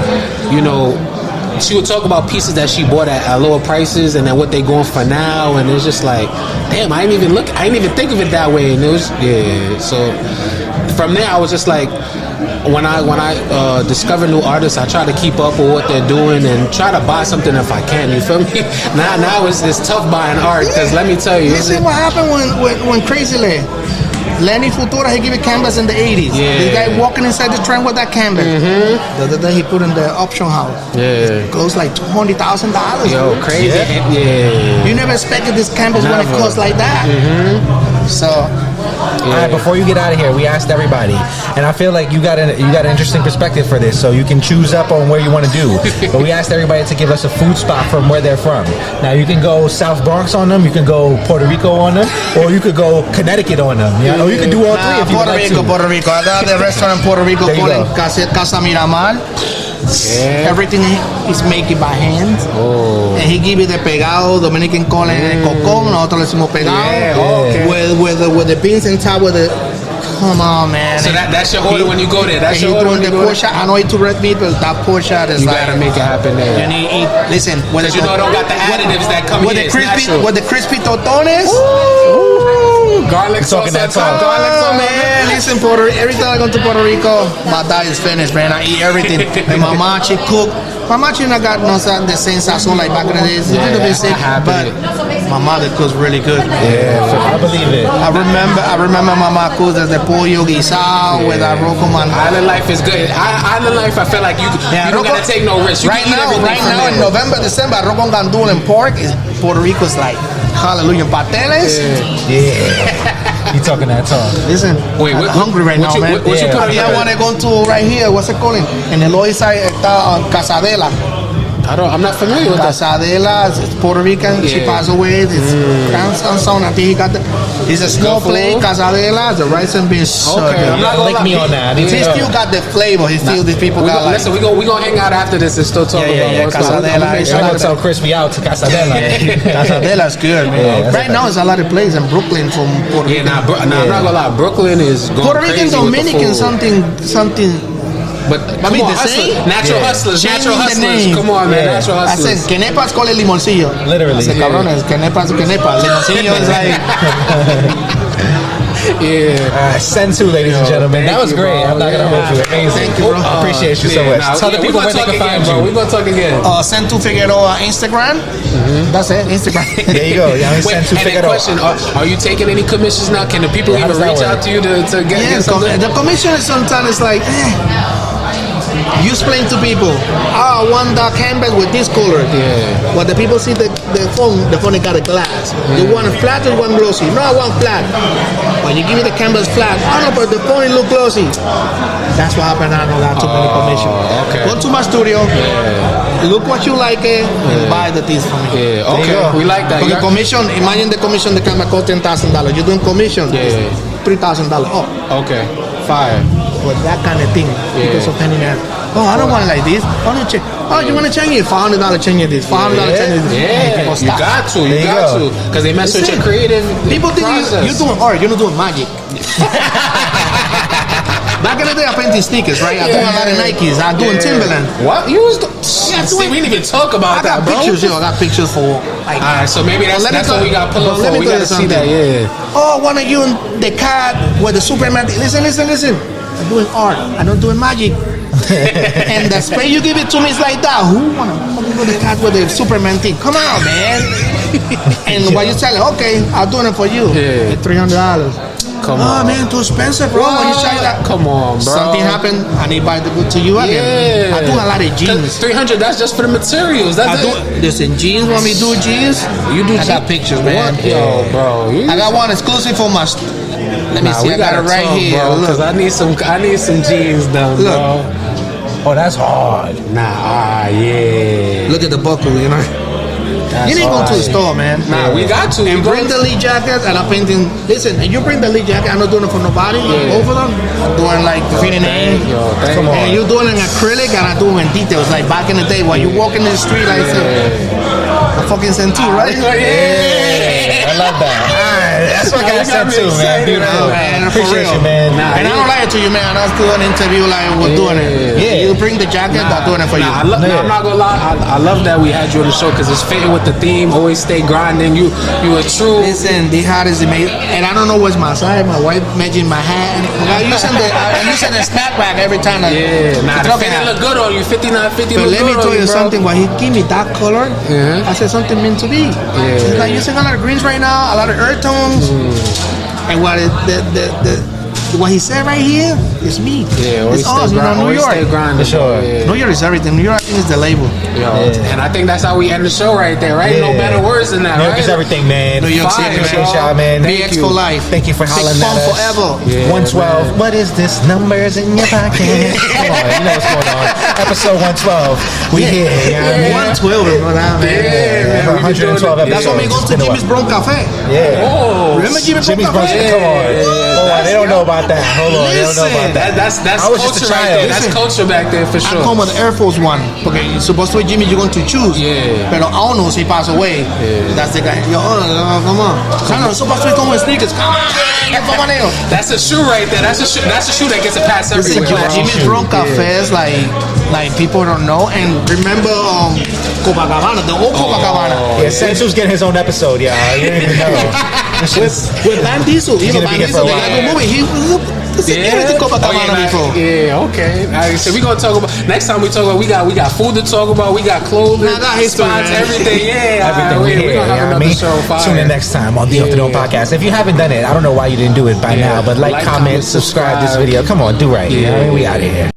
she would talk about pieces that she bought at lower prices and then what they going for now, and it's just like, damn, I didn't even think of it that way, and it was so from there I was just like, when I discover new artists, I try to keep up with what they're doing and try to buy something if I can. You feel me? Now it's tough buying art because let me tell you. Listen, what happened when Crazy Lenny Futura, he gave a canvas in the 80s. Yeah. This guy walking inside the train with that canvas. The other day he put in the auction house. Yeah. It cost like $20,000. Yo, crazy. Yeah. You never expected this canvas when it costs like that. So. All right, before you get out of here, we asked everybody, and I feel like you got an interesting perspective for this, so you can choose up on where you want to do. But we asked everybody to give us a food spot from where they're from. Now you can go South Bronx on them, you can go Puerto Rico on them, or you could go Connecticut on them. Yeah, or you can do all three if you would like to. Puerto Rico. I got the restaurant in Puerto Rico called Casa Miramar. Yeah. Everything is made by hand. And he give you the pegado, Dominican call it cocón, nosotros le decimos pegado. With the beans and top with the. Come on, man. So that's your order when you go there. That's your order when you go there. I know he to red meat, but that pork shot is you gotta make it happen there. And he listen, because you know I don't got the additives that come here. With the crispy totones. Garlic sauce on top. Garlic sauce, man. Listen, every time I go to Puerto Rico, my diet is finished, man. I eat everything. And my mom, she cook. My mom, she not got the same sazon like back in the days. It's a little bit sick, but my mother cooks really good. Yeah, I believe it. I remember my mom cooks the pollo guisado with arroz con mango. Island life is good. Island life, I feel like you don't gotta take no risk. You right now, in November, December, arroz con gandul and pork is Puerto Rico's like hallelujah. Pateles. Yeah. You talking that talk? Listen, I'm hungry right now, man. What you put? I want to go to right here. What's it called? En el Loiza está Casadela. I'm not familiar with that. Casadela, it's Puerto Rican. She passed away. It's grandson. I think he's a small plate. Casadela, the rice and beans. Okay, I'm not gonna lick me on that. He still got the flavor. He still these people got like. Listen, we gonna hang out after this and still talk about Casadela. I'm gonna tell Crispy out to Casadela. Casadela's good, man. Right now, there's a lot of places in Brooklyn from Puerto Rico. I'm not gonna lie. Brooklyn is going Puerto Rican, crazy Dominican, with the food. something. But I mean, the same natural hustlers. Come on, man, natural hustlers. I said, quenepas con el limoncillo. Literally. I said, cabrones, quenepas. Limoncillo is like. Sen2, ladies and gentlemen. That was great. I'm not gonna hold you. Amazing. Thank you, bro. Appreciate you so much. Tell the people where they can find you. We're gonna talk again. Sen2 Figueroa Instagram. That's it. Instagram. There you go. Sen2 Figueroa. Question: are you taking any commissions now? Can the people even reach out to you to get something? The commission sometimes is like. You explain to people, I want that canvas with this color. Yeah. But the people see the phone got a glass. They want it flat or one glossy. No, I want flat. When you give me the canvas flat, no, but the phone look glossy. That's what happened. I don't got too many commission. Okay. Go to my studio. Look what you like and buy the things from me. Yeah. Okay. We like that. Because commission, imagine the commission, the canvas cost $10,000. You're doing commission, $3,000 off. Okay. Fire. For that kind of thing, because of penny man. Oh, I don't want it like this. Why don't you check? Oh, you want to change it? $500 change it this. $500 change it this. Yeah, you got to. You got to. Because they mess with your creative. People think you're doing art. You're not doing magic. Not back in the day, I painted sneakers, right? I do a lot of Nikes. I doing Timberland. What? You was see, we didn't even talk about that, bro. Pictures, yo. I got pictures for like. All right, so maybe that's what we got to pull up for. We got to see that, yeah. Oh, one of you in the cat with the Superman. Listen. I'm doing art. I'm not doing magic. And the spray you give it to me is like that. Who wanna fucking with the cat with the Superman thing? Come on, man. And what you tell it? Okay, I'm doing it for you. Yeah. $300. Come on. Man, too expensive, bro. When you try that, come on, bro. Something happened, and they buy the good to you again. Yeah. I do a lot of jeans. 300. That's just for the materials. That's it. Listen, jeans. Want me to do jeans? You do. I got pictures, man. What? Yo, bro. I got one exclusive for my. Let me see. I got it right here. Because I need some jeans done, bro. Oh, that's hard. Nah, yeah. Look at the buckle, you know. You need to go to the store, man. Nah, we got to. And bring the lead jackets, and I'm painting. Listen, and you bring the lead jacket. I'm not doing it for nobody. Both of them. I'm doing like graffiti name. Come on. And you're doing an acrylic, and I'm doing details. Like back in the day, while you walking in the street, like a fucking Sen2, right? Yeah, I love that. That's what I got Sen2, man. Beautiful. Man, Appreciate you, man. And I don't lie to you, man. I was doing an interview like we're doing it. Yeah. You bring the jacket, I'm doing it for you. I'm not gonna lie. I love that we had you on the show because it's fitting with the theme. Always stay grinding. You a true. Listen, the hat is amazing, and I don't know what's my side. My wife mentioned my hat. I'm using the snapback every time. Yeah, nah, the fit look good on you. 5950. But let me tell you something. When he gave me that color, I said something meant to be. He's like using a lot of greens right now, a lot of earth tones, and what he said right here is me. Yeah, it's us, New York. Stay grinding, sure. Yeah. New York is everything. New York is the label. And I think that's how we end the show right there, right? No better words than that, New York right? is everything, man. New York City, appreciate y'all, man. BX for life. Thank you for hollering at us. Forever. 112. What is this? Numbers in your pocket. Come on, you know what's going on. Episode 112. We here. You know what I mean? 112, man. Yeah, 112 episodes. That's when we go to Jimmy's Bronx Cafe. Yeah. Oh, remember Jimmy's Bronx Cafe? Come on. Hold on, they don't know about that. Hold on, they don't know about that. That's I was just a culture right child. there. That's culture back there for sure. I come with the Air Force One. Okay, supposedly Jimmy, you're going to choose. Yeah. Pero aún no, he passed away. That's the guy. Yo, come on. No, supposedly come with sneakers. Come on. That's a shoe right there. That's a shoe that gets a pass everywhere. Jimmy's Bronx Cafe is like people don't know. And remember Copacabana, the old Copacabana. Yeah, Sen2's getting his own episode, y'all. You don't even know. with Van Diesel. You know Van Diesel, the guy who movie. He was in Copacabana before. Yeah, okay. All right, so we're gonna talk about next time we talk about we got food to talk about, we got clothing, I got history, spots, man. everything. Yeah, Everything we're gonna have another show. Tune in next time on the Off the Dome podcast. If you haven't done it, I don't know why you didn't do it by now, but like, comment, subscribe this video. Come on, do right. You know what I mean? We out of here.